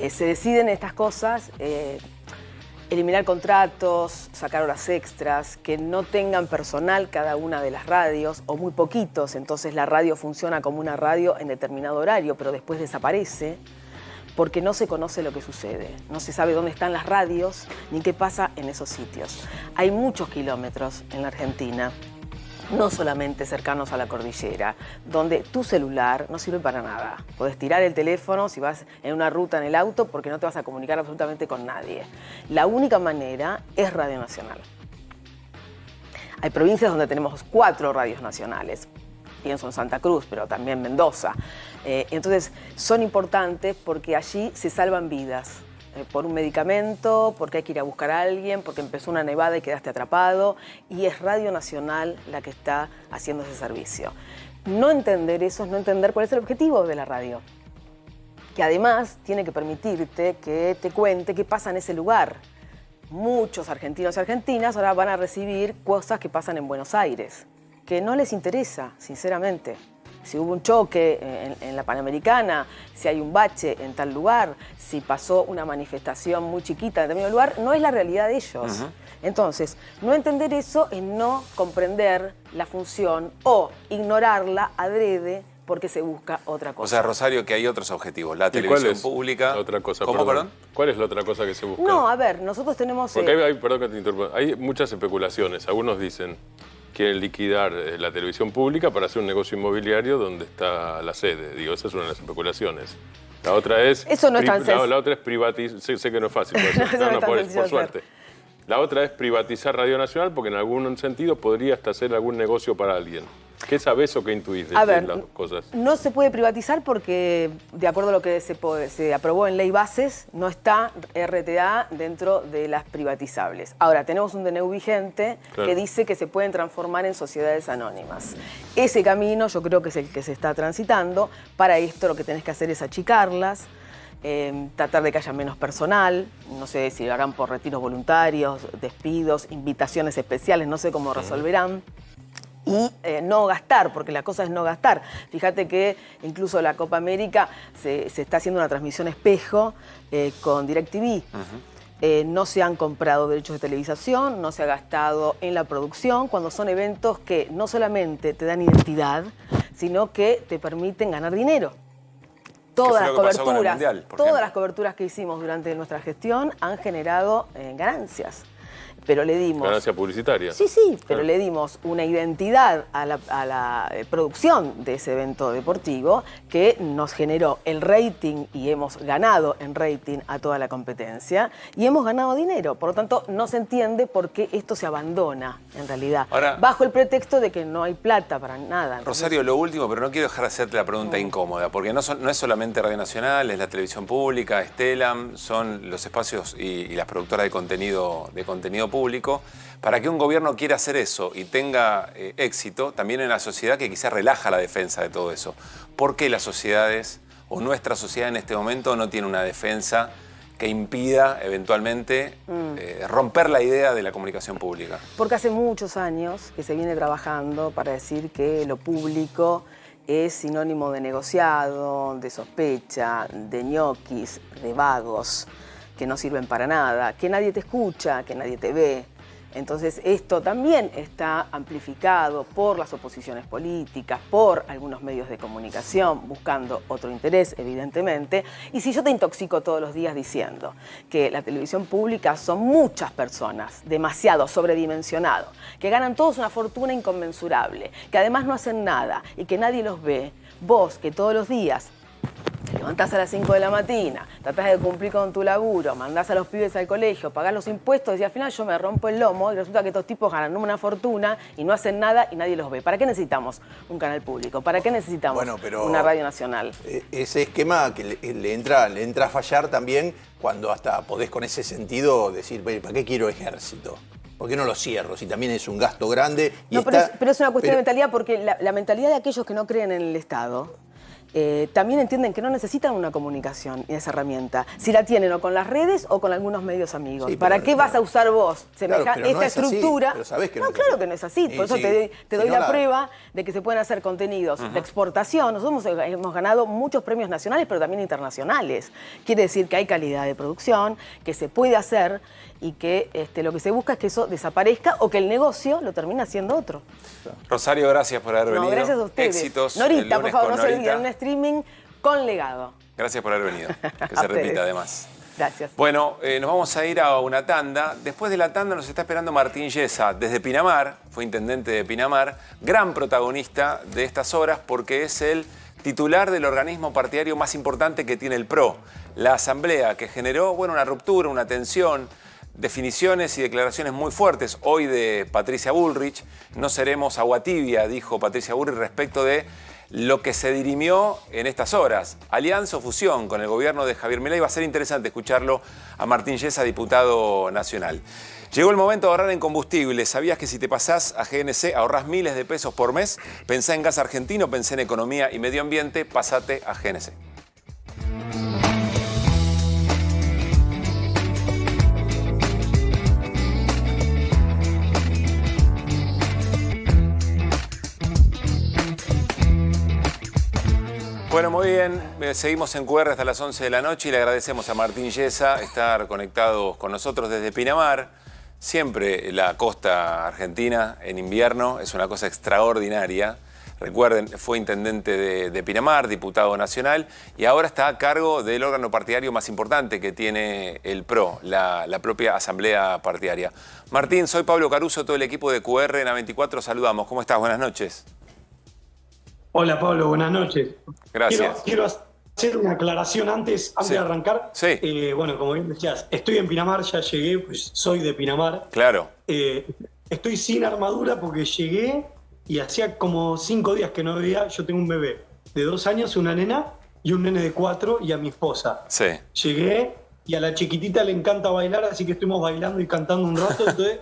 Se deciden estas cosas eliminar contratos, sacar horas extras, que no tengan personal cada una de las radios, o muy poquitos, entonces la radio funciona como una radio en determinado horario, pero después desaparece, porque no se conoce lo que sucede, no se sabe dónde están las radios, ni qué pasa en esos sitios. Hay muchos kilómetros en la Argentina, no solamente cercanos a la cordillera, donde tu celular no sirve para nada. Podés tirar el teléfono si vas en una ruta en el auto porque no te vas a comunicar absolutamente con nadie. La única manera es Radio Nacional. Hay provincias donde tenemos 4 radios nacionales. Pienso en Santa Cruz, pero también Mendoza. Entonces, son importantes porque allí se salvan vidas. Por un medicamento, porque hay que ir a buscar a alguien, porque empezó una nevada y quedaste atrapado, y es Radio Nacional la que está haciendo ese servicio. No entender eso es no entender cuál es el objetivo de la radio, que además tiene que permitirte que te cuente qué pasa en ese lugar. Muchos argentinos y argentinas ahora van a recibir cosas que pasan en Buenos Aires, que no les interesa, sinceramente. Si hubo un choque en la Panamericana, si hay un bache en tal lugar, si pasó una manifestación muy chiquita en determinado lugar, no es la realidad de ellos. Entonces, no entender eso es no comprender la función o ignorarla adrede porque se busca otra cosa. O sea, Rosario, que hay otros objetivos. La televisión pública... Otra cosa, ¿Cómo, perdón? ¿Cuál es la otra cosa que se busca? No, a ver, nosotros tenemos... Porque perdón que te interrumpa, hay muchas especulaciones. Algunos dicen quieren liquidar la televisión pública para hacer un negocio inmobiliario donde está la sede. Digo, esa es una de las especulaciones. La otra es... Eso no es tan sencillo. La otra es privatizar... Sé que no es fácil. Por suerte. La otra es privatizar Radio Nacional porque en algún sentido podría hasta hacer algún negocio para alguien. ¿Qué sabes o qué intuís de las cosas? No se puede privatizar porque, de acuerdo a lo que se aprobó en Ley Bases, no está RTA dentro de las privatizables. Ahora, tenemos un DNU vigente que dice que se pueden transformar en sociedades anónimas. Ese camino yo creo que es el que se está transitando. Para esto lo que tenés que hacer es achicarlas, tratar de que haya menos personal, no sé si lo harán por retiros voluntarios, despidos, invitaciones especiales, no sé cómo resolverán. Y no gastar, porque la cosa es no gastar. Fíjate que incluso la Copa América se está haciendo una transmisión espejo con DirecTV. No se han comprado derechos de televisación, no se ha gastado en la producción, cuando son eventos que no solamente te dan identidad, sino que te permiten ganar dinero. Todas las coberturas que hicimos durante nuestra gestión han generado ganancias. Pero le dimos... Ganancia publicitaria. Sí, pero le dimos una identidad a la producción de ese evento deportivo que nos generó el rating y hemos ganado en rating a toda la competencia y hemos ganado dinero. Por lo tanto, no se entiende por qué esto se abandona, en realidad, bajo el pretexto de que no hay plata para nada. Rosario, lo último, pero no quiero dejar de hacerte la pregunta incómoda, porque no es solamente Radio Nacional, es la televisión pública, es Telam, son los espacios y las productoras de contenido público. Para que un gobierno quiera hacer eso y tenga éxito, también en la sociedad que quizás relaja la defensa de todo eso. ¿Por qué las sociedades o nuestra sociedad en este momento no tiene una defensa que impida eventualmente romper la idea de la comunicación pública? Porque hace muchos años que se viene trabajando para decir que lo público es sinónimo de negociado, de sospecha, de ñoquis, de vagos, que no sirven para nada, que nadie te escucha, que nadie te ve. Entonces esto también está amplificado por las oposiciones políticas, por algunos medios de comunicación, buscando otro interés, evidentemente. Y si yo te intoxico todos los días diciendo que la televisión pública son muchas personas, demasiado sobredimensionado, que ganan todos una fortuna inconmensurable, que además no hacen nada y que nadie los ve, vos que todos los días te levantás a las 5 de la mañana, tratás de cumplir con tu laburo, mandás a los pibes al colegio, pagás los impuestos y al final yo me rompo el lomo y resulta que estos tipos ganan una fortuna y no hacen nada y nadie los ve. ¿Para qué necesitamos un canal público? ¿Para qué necesitamos una radio nacional? Ese esquema que le entra a fallar también cuando hasta podés con ese sentido decir, ¿para qué quiero ejército? ¿Por qué no lo cierro? Si también es un gasto grande. Y pero es una cuestión de mentalidad porque la mentalidad de aquellos que no creen en el Estado también entienden que no necesitan una comunicación y esa herramienta. Si la tienen o con las redes o con algunos medios amigos. ¿Para qué vas a usar vos esta estructura? Claro que no es así. Por eso te doy la prueba de que se pueden hacer contenidos de exportación. Nosotros hemos ganado muchos premios nacionales, pero también internacionales. Quiere decir que hay calidad de producción, que se puede hacer y que lo que se busca es que eso desaparezca o que el negocio lo termine haciendo otro. Rosario, gracias por haber venido. Gracias a ustedes. Éxitos. Norita, por favor, no se Norita. olviden, un streaming con legado. Gracias por haber venido. Que A se repita ustedes. además. Gracias. Bueno, nos vamos a ir a una tanda. Después de la tanda nos está esperando Martín Yesa desde Pinamar, fue intendente de Pinamar, gran protagonista de estas horas porque es el titular del organismo partidario más importante que tiene el PRO, la Asamblea, que generó una ruptura, una tensión, definiciones y declaraciones muy fuertes. Hoy de Patricia Bullrich, no seremos agua tibia, dijo Patricia Bullrich respecto de lo que se dirimió en estas horas. Alianza o fusión con el gobierno de Javier Milei. Va a ser interesante escucharlo a Martín Yesa, diputado nacional. Llegó el momento de ahorrar en combustible. ¿Sabías que si te pasás a GNC ahorrás miles de pesos por mes? Pensá en gas argentino, pensé en economía y medio ambiente, pasate a GNC. Bueno, muy bien. Seguimos en QR hasta las 11 de la noche y le agradecemos a Martín Yesa estar conectados con nosotros desde Pinamar. Siempre la costa argentina en invierno es una cosa extraordinaria. Recuerden, fue intendente de Pinamar, diputado nacional, y ahora está a cargo del órgano partidario más importante que tiene el PRO, la propia Asamblea Partidaria. Martín, soy Pablo Caruso, todo el equipo de QR en A24. Saludamos. ¿Cómo estás? Buenas noches. Hola Pablo, buenas noches. Gracias. Quiero hacer una aclaración antes de arrancar. Sí. Bueno, como bien decías, estoy en Pinamar, ya llegué, pues soy de Pinamar. Claro. Estoy sin armadura porque llegué y hacía como 5 días que no veía. Yo tengo un bebé de 2 años, una nena y un nene de 4 y a mi esposa. Sí. Llegué y a la chiquitita le encanta bailar, así que estuvimos bailando y cantando un rato, entonces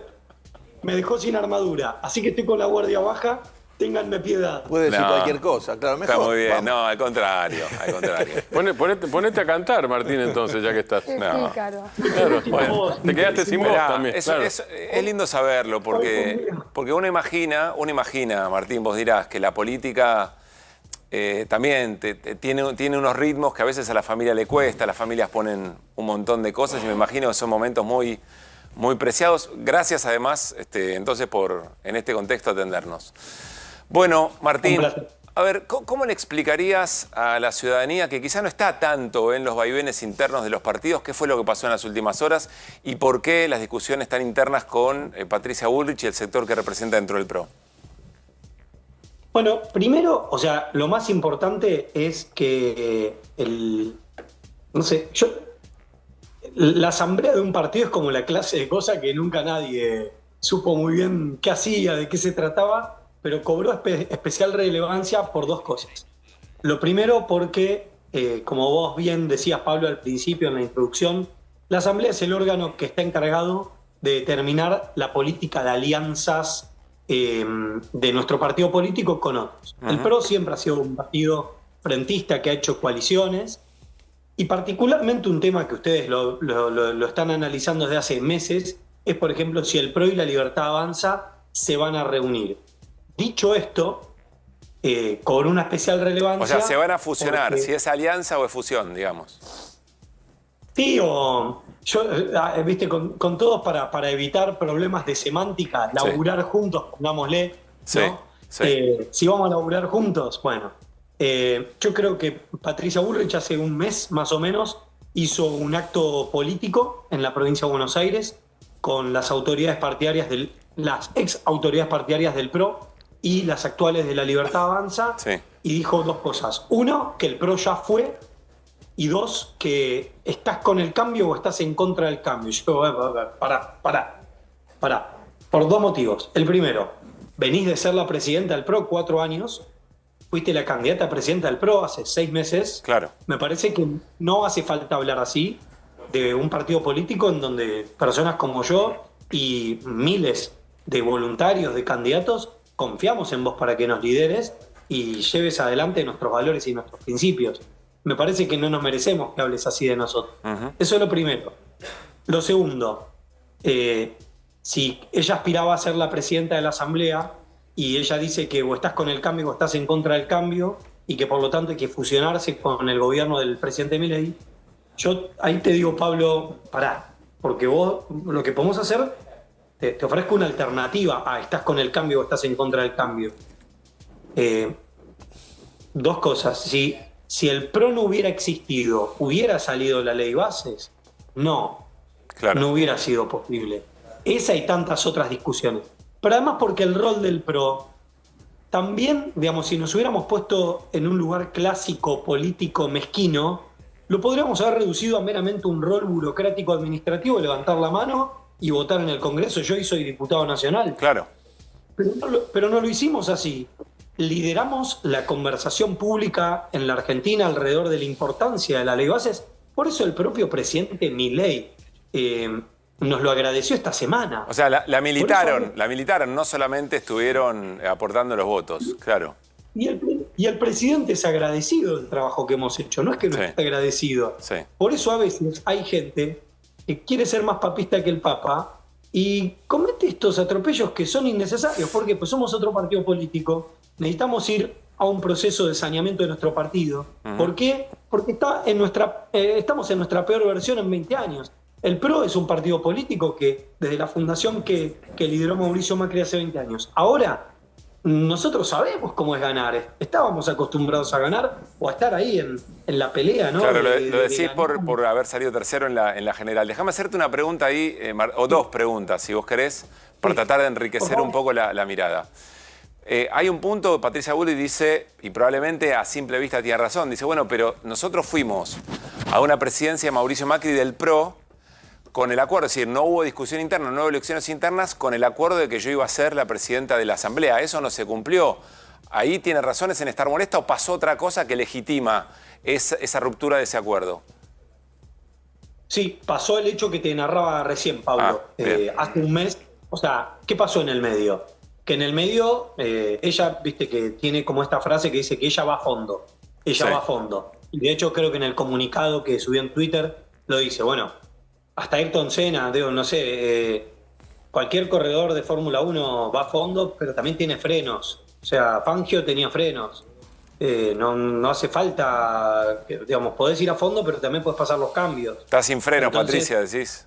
me dejó sin armadura. Así que estoy con la guardia baja. Ténganme piedad. Puede decir cualquier cosa, claro, mejor. Está muy bien, Vamos. no, al contrario. Ponete a cantar, Martín, entonces, ya que estás. No. Claro, bueno, te quedaste sin voz Mirá, también. eso, claro. es lindo saberlo, porque uno imagina, Martín, vos dirás que la política también tiene unos ritmos que a veces a la familia le cuesta, las familias ponen un montón de cosas y me imagino que son momentos muy, muy preciados. Gracias además, entonces, por en este contexto atendernos. Bueno, Martín, a ver, ¿cómo le explicarías a la ciudadanía que quizá no está tanto en los vaivenes internos de los partidos qué fue lo que pasó en las últimas horas y por qué las discusiones tan internas con Patricia Bullrich y el sector que representa dentro del PRO? Bueno, primero, lo más importante es que la asamblea de un partido es como la clase de cosa que nunca nadie supo muy bien qué hacía, de qué se trataba, pero cobró especial relevancia por 2 cosas. Lo primero porque, como vos bien decías, Pablo, al principio en la introducción, la Asamblea es el órgano que está encargado de determinar la política de alianzas de nuestro partido político con otros. El PRO siempre ha sido un partido frentista que ha hecho coaliciones y particularmente un tema que ustedes lo están analizando desde hace meses es, por ejemplo, si el PRO y la Libertad Avanza se van a reunir. Dicho esto, cobró una especial relevancia. O sea, se van a fusionar, si es alianza o es fusión, digamos. Sí, viste, con todos para evitar problemas de semántica, laburar juntos, pongámosle, ¿no? Si vamos a laburar juntos, bueno. Yo creo que Patricia Bullrich hace un mes, más o menos, hizo un acto político en la provincia de Buenos Aires con las autoridades partidarias las ex autoridades partidarias del PRO y las actuales de la Libertad Avanza, y dijo 2 cosas. 1, que el PRO ya fue, y 2, que estás con el cambio o estás en contra del cambio. Yo, pará. Por 2 motivos. El primero, venís de ser la presidenta del PRO 4 años, fuiste la candidata a presidenta del PRO hace 6 meses. Claro. Me parece que no hace falta hablar así de un partido político en donde personas como yo y miles de voluntarios, de candidatos, confiamos en vos para que nos lideres y lleves adelante nuestros valores y nuestros principios. Me parece que no nos merecemos que hables así de nosotros. Eso es lo primero. Lo segundo, si ella aspiraba a ser la presidenta de la Asamblea y ella dice que o estás con el cambio o estás en contra del cambio y que por lo tanto hay que fusionarse con el gobierno del presidente Milei, yo ahí te digo, Pablo, pará. porque vos lo que podemos hacer, te ofrezco una alternativa a estás con el cambio o estás en contra del cambio. Dos cosas, si el PRO no hubiera existido, ¿hubiera salido la ley bases? No, no hubiera sido posible. Esa y tantas otras discusiones. Pero además porque el rol del PRO también, digamos, si nos hubiéramos puesto en un lugar clásico, político, mezquino, lo podríamos haber reducido a meramente un rol burocrático administrativo, levantar la mano y votar en el Congreso. Yo hoy soy diputado nacional. Claro. Pero no lo hicimos así. Lideramos la conversación pública en la Argentina alrededor de la importancia de la ley bases. Por eso el propio presidente Milei nos lo agradeció esta semana. O sea, la militaron, no solamente estuvieron aportando los votos, claro. Y el presidente es agradecido del trabajo que hemos hecho, no es que no esté agradecido. Sí. Por eso a veces hay gente que quiere ser más papista que el Papa y comete estos atropellos que son innecesarios, porque pues somos otro partido político, necesitamos ir a un proceso de saneamiento de nuestro partido. ¿Por qué? Porque estamos en nuestra peor versión en 20 años. El PRO es un partido político que desde la fundación que lideró Mauricio Macri hace 20 años. Ahora, nosotros sabemos cómo es ganar. Estábamos acostumbrados a ganar o a estar ahí en la pelea, ¿no? Claro, lo decís por haber salido tercero en la general. Déjame hacerte una pregunta ahí, o dos preguntas, si vos querés, para tratar de enriquecer un poco la mirada. Hay un punto, Patricia Bullrich dice, y probablemente a simple vista tiene razón, dice, bueno, pero nosotros fuimos a una presidencia de Mauricio Macri del PRO con el acuerdo, es decir, no hubo discusión interna, no hubo elecciones internas, con el acuerdo de que yo iba a ser la presidenta de la Asamblea. Eso no se cumplió. ¿Ahí tiene razones en estar molesta o pasó otra cosa que legitima esa ruptura de ese acuerdo? Sí, pasó el hecho que te narraba recién, Pablo. Hace un mes, o sea, ¿qué pasó en el medio? Que en el medio, ella, viste que tiene como esta frase que dice que ella va a fondo. Ella va a fondo. Y de hecho creo que en el comunicado que subió en Twitter lo dice, bueno, hasta Ayrton Senna, digo, no sé, cualquier corredor de Fórmula 1 va a fondo, pero también tiene frenos. O sea, Fangio tenía frenos. No hace falta, digamos, podés ir a fondo, pero también podés pasar los cambios. Está sin frenos, Patricia, decís.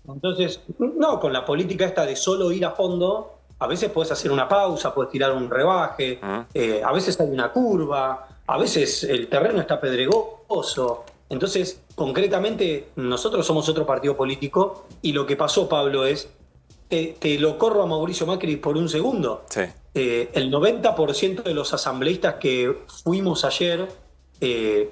Entonces, no, con la política esta de solo ir a fondo, a veces podés hacer una pausa, podés tirar un rebaje, a veces hay una curva, a veces el terreno está pedregoso. Entonces, concretamente, nosotros somos otro partido político y lo que pasó, Pablo, es, te lo corro a Mauricio Macri por un segundo. Sí. El 90% de los asambleístas que fuimos ayer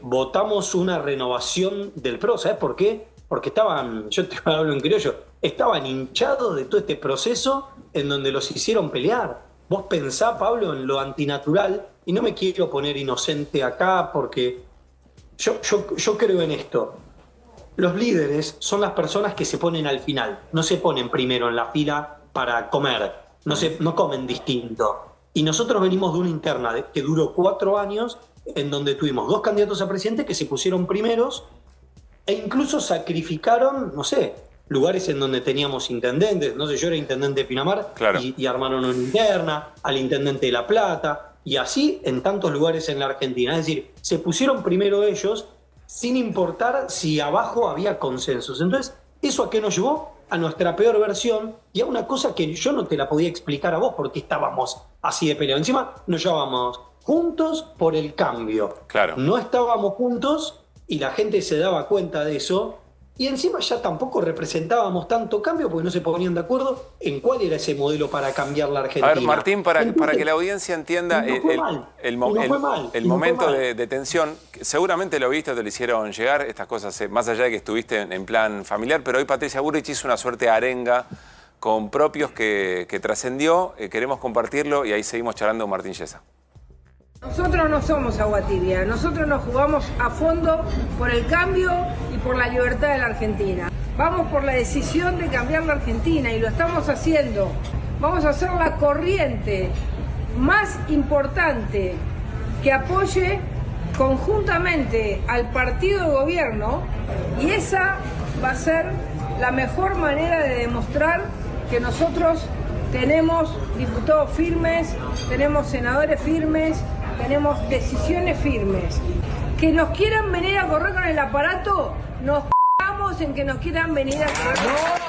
votamos una renovación del PRO. ¿Sabes por qué? Porque estaban, yo te hablo en criollo, estaban hinchados de todo este proceso en donde los hicieron pelear. Vos pensá, Pablo, en lo antinatural, y no me quiero poner inocente acá porque yo creo en esto. Los líderes son las personas que se ponen al final, no se ponen primero en la fila para comer, no comen distinto. Y nosotros venimos de una interna que duró 4 años, en donde tuvimos 2 candidatos a presidente que se pusieron primeros e incluso sacrificaron, no sé, lugares en donde teníamos intendentes. No sé, yo era intendente de Pinamar, claro, y armaron una interna, al intendente de La Plata, y así en tantos lugares en la Argentina. Es decir, se pusieron primero ellos sin importar si abajo había consensos. Entonces, ¿eso a qué nos llevó? A nuestra peor versión y a una cosa que yo no te la podía explicar a vos porque estábamos así de peleados. Encima nos llevábamos juntos por el cambio. Claro. No estábamos juntos y la gente se daba cuenta de eso. Y encima ya tampoco representábamos tanto cambio porque no se ponían de acuerdo en cuál era ese modelo para cambiar la Argentina. A ver, Martín, para que la audiencia entienda el momento de tensión, seguramente lo viste, te lo hicieron llegar, estas cosas, más allá de que estuviste en plan familiar, pero hoy Patricia Bullrich hizo una suerte de arenga con propios que trascendió, queremos compartirlo y ahí seguimos charlando con Martín Yesa. Nosotros no somos agua tibia, nosotros nos jugamos a fondo por el cambio y por la libertad de la Argentina. Vamos por la decisión de cambiar la Argentina y lo estamos haciendo. Vamos a hacer la corriente más importante que apoye conjuntamente al partido de gobierno y esa va a ser la mejor manera de demostrar que nosotros tenemos diputados firmes, tenemos senadores firmes, tenemos decisiones firmes. Que nos quieran venir a correr con el aparato, nos cagamos en que nos quieran venir a correr.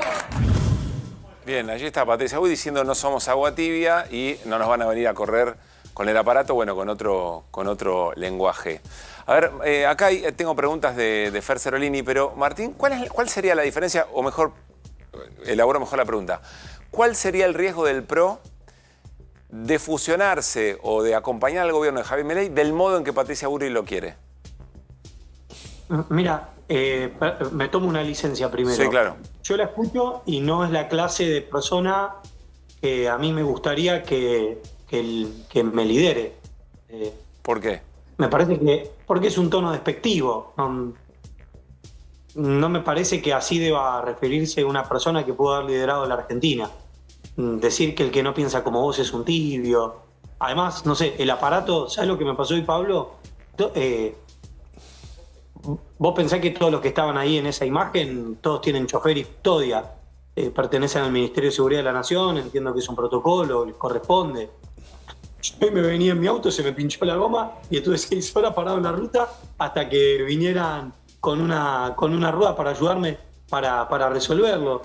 Bien, allí está Patricia Bull diciendo no somos agua tibia y no nos van a venir a correr con el aparato, bueno, con otro lenguaje. A ver, acá tengo preguntas de Fer Cerolini, pero Martín, ¿cuál sería la diferencia, o mejor, elaboro mejor la pregunta, cuál sería el riesgo del PRO de fusionarse o de acompañar al gobierno de Javier Milei del modo en que Patricia Bullrich lo quiere? Mira, me tomo una licencia primero. Sí, claro. Yo la escucho y no es la clase de persona que a mí me gustaría que me lidere. ¿Por qué? Me parece que porque es un tono despectivo. No me parece que así deba referirse una persona que pudo haber liderado la Argentina. Decir que el que no piensa como vos es un tibio. Además, no sé, el aparato, ¿sabes lo que me pasó hoy, Pablo? Vos pensás que todos los que estaban ahí en esa imagen, todos tienen chofer y custodia, pertenecen al Ministerio de Seguridad de la Nación, entiendo que es un protocolo, les corresponde. Yo me venía en mi auto, se me pinchó la goma y estuve 6 horas parado en la ruta hasta que vinieran con una rueda para ayudarme para resolverlo.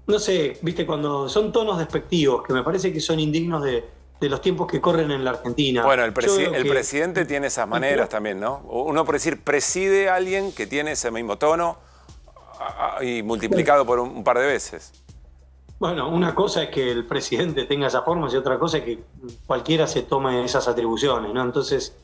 No sé, viste, cuando son tonos despectivos, que me parece que son indignos de los tiempos que corren en la Argentina. Bueno, el presidente tiene esas maneras también, ¿no? Uno puede decir, preside a alguien que tiene ese mismo tono y multiplicado por un par de veces. Bueno, una cosa es que el presidente tenga esa forma y otra cosa es que cualquiera se tome esas atribuciones, ¿no? Entonces,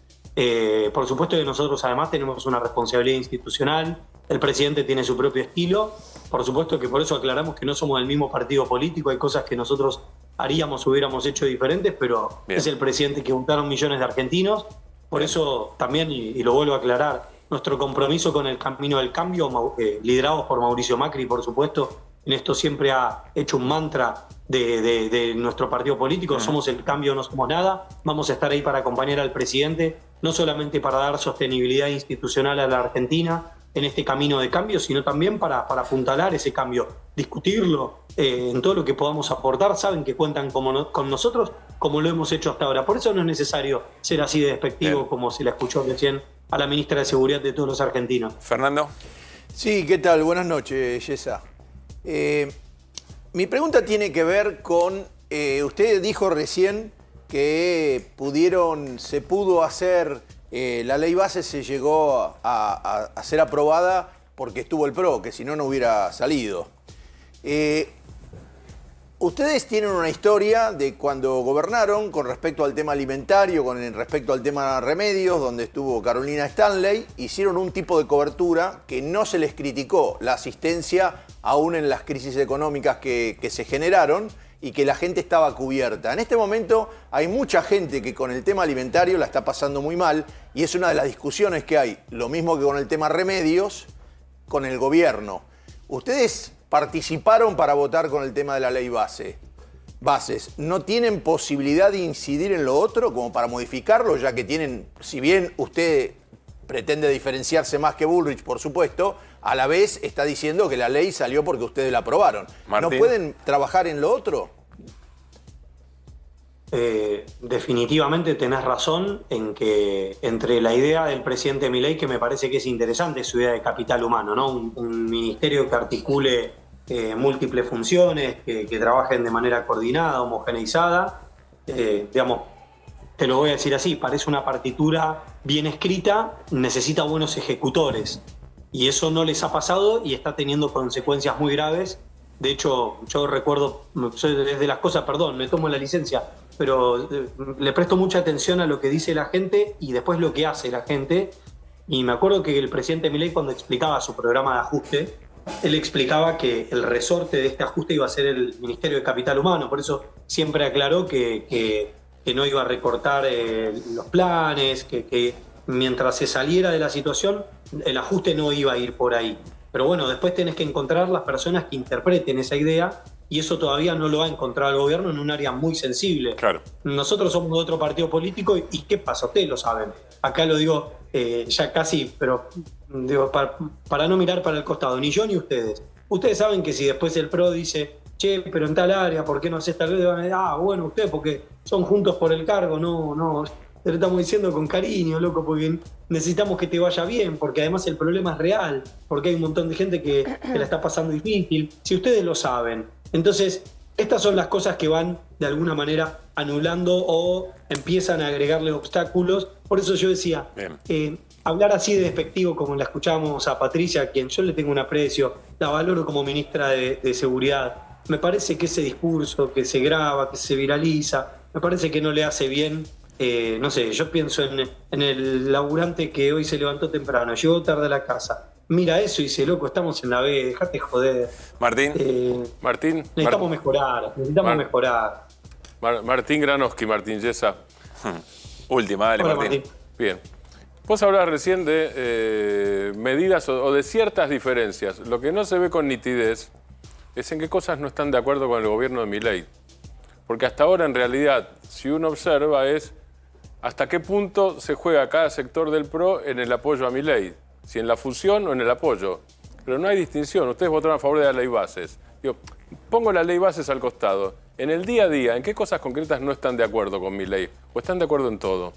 por supuesto que nosotros además tenemos una responsabilidad institucional, el presidente tiene su propio estilo, por supuesto que por eso aclaramos que no somos del mismo partido político, hay cosas que nosotros haríamos o hubiéramos hecho diferentes, pero bien, es el presidente que votaron millones de argentinos, por eso también, y lo vuelvo a aclarar, nuestro compromiso con el camino del cambio, liderados por Mauricio Macri, por supuesto, en esto siempre ha hecho un mantra de nuestro partido político, somos el cambio, no somos nada, vamos a estar ahí para acompañar al presidente, no solamente para dar sostenibilidad institucional a la Argentina en este camino de cambio, sino también para apuntalar ese cambio, discutirlo en todo lo que podamos aportar, saben que cuentan con nosotros como lo hemos hecho hasta ahora, por eso no es necesario ser así de despectivo como se la escuchó recién a la ministra de Seguridad de todos los argentinos. Fernando. Sí, ¿qué tal? Buenas noches, Yesa. Mi pregunta tiene que ver con, usted dijo recién que se pudo hacer, la ley base se llegó a ser aprobada porque estuvo el PRO, que si no, no hubiera salido. Ustedes tienen una historia de cuando gobernaron con respecto al tema alimentario, con respecto al tema remedios, donde estuvo Carolina Stanley, hicieron un tipo de cobertura que no se les criticó la asistencia aún en las crisis económicas que se generaron y que la gente estaba cubierta. En este momento hay mucha gente que con el tema alimentario la está pasando muy mal y es una de las discusiones que hay, lo mismo que con el tema remedios, con el gobierno. Ustedes participaron para votar con el tema de la ley bases. ¿No tienen posibilidad de incidir en lo otro como para modificarlo, ya que tienen, si bien usted pretende diferenciarse más que Bullrich, por supuesto, a la vez está diciendo que la ley salió porque ustedes la aprobaron? Martín. ¿No pueden trabajar en lo otro? Definitivamente tenés razón en que entre la idea del presidente Milei, que me parece que es interesante, su idea de capital humano, ¿no? Un ministerio que articule múltiples funciones, que trabajen de manera coordinada, homogeneizada, digamos, te lo voy a decir así, parece una partitura bien escrita, necesita buenos ejecutores. Y eso no les ha pasado y está teniendo consecuencias muy graves. De hecho, yo recuerdo, es de las cosas, perdón, me tomo la licencia, pero le presto mucha atención a lo que dice la gente y después lo que hace la gente. Y me acuerdo que el presidente Milei, cuando explicaba su programa de ajuste, él explicaba que el resorte de este ajuste iba a ser el Ministerio de Capital Humano. Por eso siempre aclaró que no iba a recortar los planes, que mientras se saliera de la situación, el ajuste no iba a ir por ahí. Pero bueno, después tenés que encontrar las personas que interpreten esa idea y eso todavía no lo ha encontrado el gobierno en un área muy sensible. Claro. Nosotros somos de otro partido político y ¿qué pasa? Ustedes lo saben. Acá lo digo ya casi, pero digo, para no mirar para el costado, ni yo ni ustedes. Ustedes saben que si después el PRO dice, che, pero en tal área, ¿por qué no haces tal vez? Van a decir, bueno, ustedes porque son juntos por el cargo, no. te lo estamos diciendo con cariño, loco, porque necesitamos que te vaya bien, porque además el problema es real, porque hay un montón de gente que la está pasando difícil, si ustedes lo saben. Entonces, estas son las cosas que van de alguna manera anulando o empiezan a agregarle obstáculos. Por eso yo decía, hablar así de despectivo como la escuchamos a Patricia, a quien yo le tengo un aprecio, la valoro como ministra de Seguridad. Me parece que ese discurso que se graba, que se viraliza, me parece que no le hace bien. No sé, yo pienso en el laburante que hoy se levantó temprano, llegó tarde a la casa. Mira eso y dice, loco, estamos en la B, dejate joder. Martín. Necesitamos mejorar. Martín Granowski, Martín Yesa. Última, dale, Hola, Martín. Bien. Vos hablabas recién de medidas o de ciertas diferencias. Lo que no se ve con nitidez es en qué cosas no están de acuerdo con el gobierno de Milei. Porque hasta ahora, en realidad, si uno observa, es hasta qué punto se juega cada sector del PRO en el apoyo a Milei. Si en la fusión o en el apoyo. Pero no hay distinción. Ustedes votaron a favor de la ley bases. Digo, pongo la ley bases al costado. En el día a día, ¿en qué cosas concretas no están de acuerdo con Milei? ¿O están de acuerdo en todo?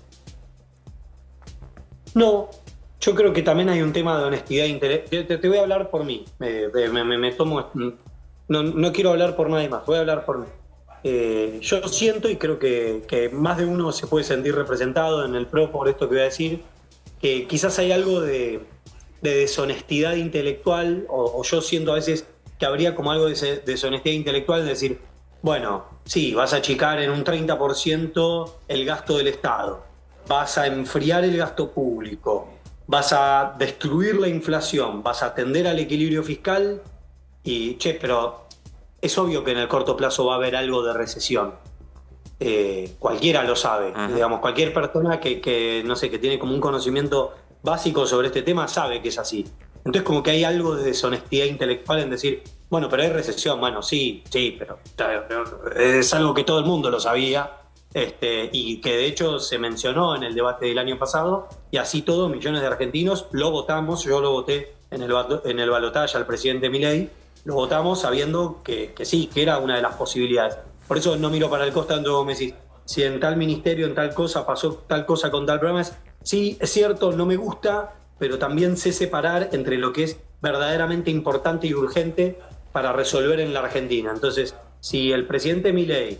No, yo creo que también hay un tema de honestidad intelectual. Te voy a hablar por mí. Me tomo... No quiero hablar por nadie más, voy a hablar por mí. Yo siento, y creo que más de uno se puede sentir representado en el PRO por esto que voy a decir, que quizás hay algo de deshonestidad intelectual, o yo siento a veces que habría como algo de deshonestidad intelectual, de decir, bueno, sí, vas a achicar en un 30% el gasto del Estado, vas a enfriar el gasto público, vas a destruir la inflación, vas a atender al equilibrio fiscal y, pero es obvio que en el corto plazo va a haber algo de recesión. Cualquiera lo sabe. Digamos, cualquier persona que, no sé, que tiene como un conocimiento básico sobre este tema sabe que es así. Entonces como que hay algo de deshonestidad intelectual en decir, bueno, pero hay recesión. Bueno, sí, pero es algo que todo el mundo lo sabía, y que de hecho se mencionó en el debate del año pasado, y así todo, millones de argentinos lo votamos. Yo lo voté en el balotaje al presidente Milei, lo votamos sabiendo que sí, que era una de las posibilidades. Por eso no miro para el costado como me decís, si en tal ministerio, en tal cosa, pasó tal cosa con tal programa. Sí, es cierto, no me gusta, pero también sé separar entre lo que es verdaderamente importante y urgente para resolver en la Argentina. Entonces, si el presidente Milei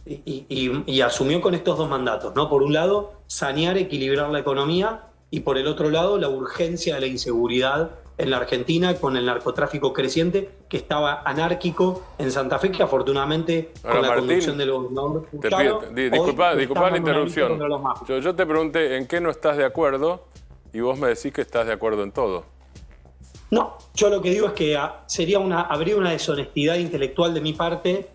y asumió con estos dos mandatos, ¿no? Por un lado, sanear, equilibrar la economía, y por el otro lado, la urgencia de la inseguridad en la Argentina, con el narcotráfico creciente que estaba anárquico en Santa Fe, que afortunadamente ahora, con la Martín, conducción del gobernador disculpa la interrupción. Yo te pregunté en qué no estás de acuerdo y vos me decís que estás de acuerdo en todo. No, yo lo que digo es que habría una deshonestidad intelectual de mi parte,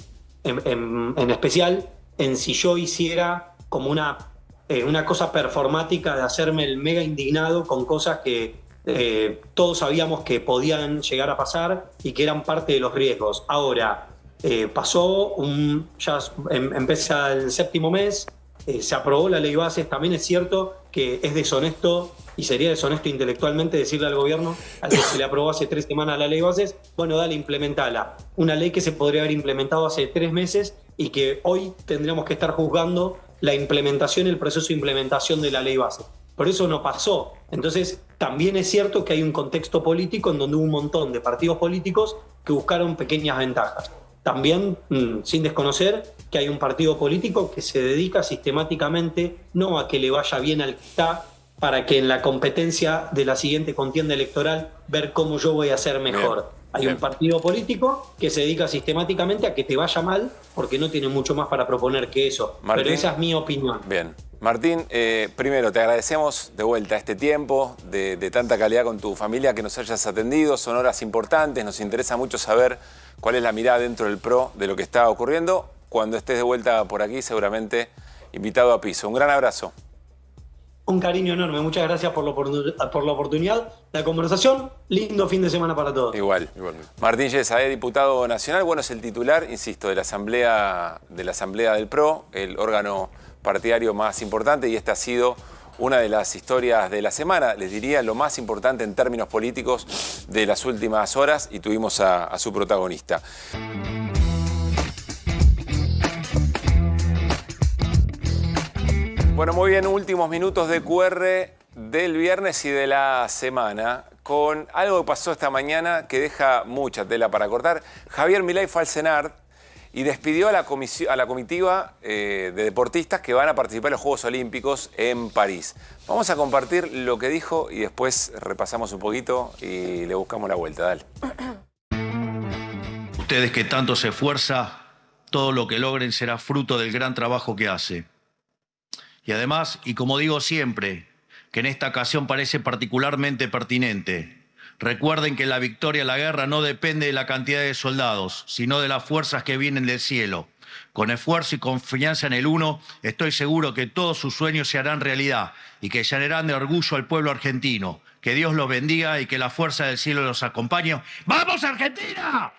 en especial en si yo hiciera como una cosa performática de hacerme el mega indignado con cosas que todos sabíamos que podían llegar a pasar y que eran parte de los riesgos. Ahora, pasó ya empieza el 7º mes, se aprobó la ley bases. También es cierto que es deshonesto y sería deshonesto intelectualmente decirle al gobierno, al que se le aprobó hace 3 semanas la ley bases, bueno, dale, implementala. Una ley que se podría haber implementado hace 3 meses y que hoy tendríamos que estar juzgando la implementación, el proceso de implementación de la ley base. Por eso no pasó. Entonces, también es cierto que hay un contexto político en donde hubo un montón de partidos políticos que buscaron pequeñas ventajas. También, sin desconocer, que hay un partido político que se dedica sistemáticamente no a que le vaya bien al que está, para que en la competencia de la siguiente contienda electoral ver cómo yo voy a ser mejor. Hay un partido político que se dedica sistemáticamente a que te vaya mal porque no tiene mucho más para proponer que eso. Martín, pero esa es mi opinión. Bien. Martín, primero te agradecemos de vuelta este tiempo de tanta calidad con tu familia, que nos hayas atendido. Son horas importantes, nos interesa mucho saber cuál es la mirada dentro del PRO de lo que está ocurriendo. Cuando estés de vuelta por aquí, seguramente invitado a piso. Un gran abrazo. Un cariño enorme, muchas gracias por la oportunidad, la conversación. Lindo fin de semana para todos. Igual. Martín Yesa, diputado nacional, bueno, es el titular, insisto, de la Asamblea del PRO, el órgano partidario más importante, y esta ha sido una de las historias de la semana, les diría lo más importante en términos políticos de las últimas horas, y tuvimos a su protagonista. Bueno, muy bien, últimos minutos de QR del viernes y de la semana, con algo que pasó esta mañana que deja mucha tela para cortar. Javier Milei fue al CENART y despidió a la comitiva de deportistas que van a participar en los Juegos Olímpicos en París. Vamos a compartir lo que dijo y después repasamos un poquito y le buscamos la vuelta. Dale. Ustedes que tanto se esfuerza, todo lo que logren será fruto del gran trabajo que hace. Y además, y como digo siempre, que en esta ocasión parece particularmente pertinente, recuerden que la victoria en la guerra no depende de la cantidad de soldados, sino de las fuerzas que vienen del cielo. Con esfuerzo y confianza en el uno, estoy seguro que todos sus sueños se harán realidad y que llenarán de orgullo al pueblo argentino. Que Dios los bendiga y que la fuerza del cielo los acompañe. ¡Vamos, Argentina!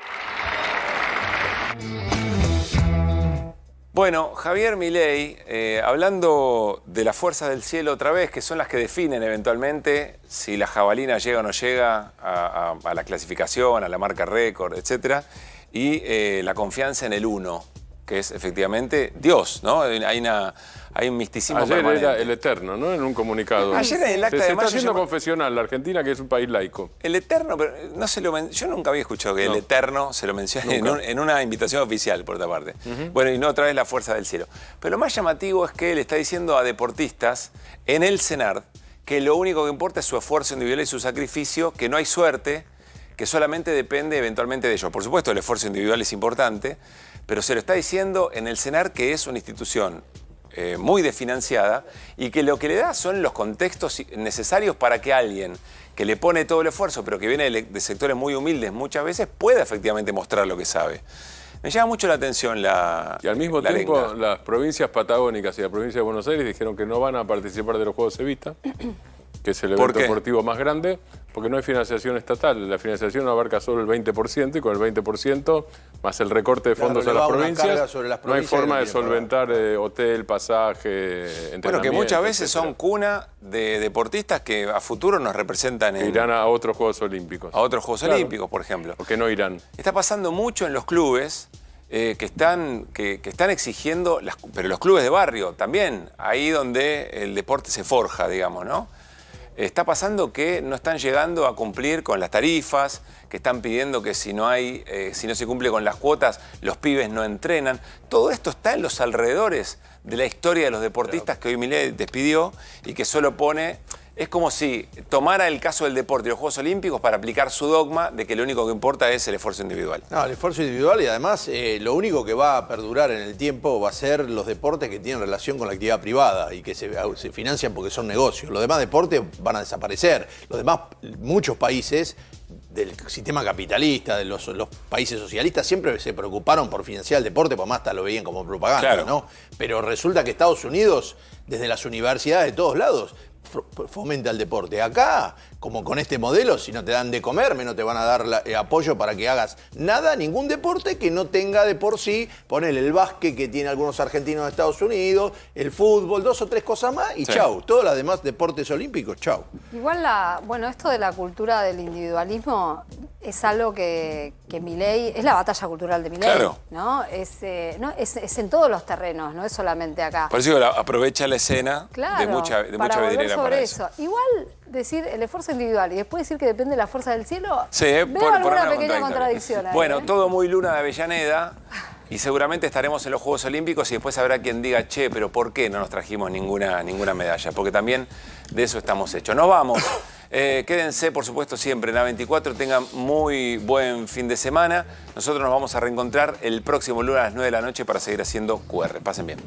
Bueno, Javier Milei, hablando de las fuerzas del cielo otra vez, que son las que definen eventualmente si la jabalina llega o no llega a la clasificación, a la marca récord, etc. Y la confianza en el uno, que es efectivamente Dios, ¿no? Hay un misticismo Ayer permanente. era el Eterno, ¿no? En un comunicado. Ayer en el acta de se mayo está haciendo confesional la Argentina, que es un país laico. El Eterno, pero no se lo yo nunca había escuchado que el Eterno se lo mencione en una invitación oficial, por otra parte. Bueno, y no otra vez la fuerza del cielo. Pero lo más llamativo es que él está diciendo a deportistas en el CENART que lo único que importa es su esfuerzo individual y su sacrificio, que no hay suerte, que solamente depende eventualmente de ellos. Por supuesto, el esfuerzo individual es importante, pero se lo está diciendo en el CENART, que es una institución muy desfinanciada y que lo que le da son los contextos necesarios para que alguien que le pone todo el esfuerzo, pero que viene de sectores muy humildes muchas veces, pueda efectivamente mostrar lo que sabe. Me llama mucho la atención y al mismo tiempo, las provincias patagónicas y la provincia de Buenos Aires dijeron que no van a participar de los Juegos Evita, que es el evento deportivo más grande, porque no hay financiación estatal. La financiación abarca solo el 20% y con el 20% más el recorte de fondos a las provincias, no hay forma de solventar hotel, pasaje, entrenamiento. Bueno, que muchas veces son cuna de deportistas que a futuro nos representan en... Irán a otros Juegos Olímpicos. A otros Juegos Olímpicos, por ejemplo. ¿Por qué no irán? Está pasando mucho en los clubes que están exigiendo, pero los clubes de barrio también, ahí donde el deporte se forja, digamos, ¿no? Está pasando que no están llegando a cumplir con las tarifas, que están pidiendo que si no se cumple con las cuotas, los pibes no entrenan. Todo esto está en los alrededores de la historia de los deportistas que hoy Milei despidió y que solo pone... Es como si tomara el caso del deporte y los Juegos Olímpicos para aplicar su dogma de que lo único que importa es el esfuerzo individual. No, el esfuerzo individual y además lo único que va a perdurar en el tiempo va a ser los deportes que tienen relación con la actividad privada y que se financian porque son negocios. Los demás deportes van a desaparecer. Los demás, muchos países del sistema capitalista, de los países socialistas, siempre se preocuparon por financiar el deporte, porque más hasta lo veían como propaganda, claro, ¿no? Pero resulta que Estados Unidos, desde las universidades de todos lados, fomenta el deporte. Acá, como con este modelo, si no te dan de comer, menos te van a dar apoyo para que hagas nada, ningún deporte que no tenga de por sí, ponele el básquet que tiene algunos argentinos de Estados Unidos, el fútbol, 2 o 3 cosas más y chau. Todos los demás deportes olímpicos, chau. Igual esto de la cultura del individualismo es algo que Milei, es la batalla cultural de Milei, claro, ¿no? Es en todos los terrenos, no es solamente acá. Por eso aprovecha la escena, claro, de mucha vidriera para eso. Igual decir el esfuerzo individual y después decir que depende de la fuerza del cielo, sí, veo alguna pequeña contradicción ahí. Bueno, todo muy Luna de Avellaneda y seguramente estaremos en los Juegos Olímpicos y después habrá quien diga, che, pero ¿por qué no nos trajimos ninguna medalla? Porque también de eso estamos hechos. Nos vamos. Quédense, por supuesto, siempre en A24. Tengan muy buen fin de semana. Nosotros nos vamos a reencontrar el próximo lunes a las 9 de la noche para seguir haciendo QR. Pasen bien.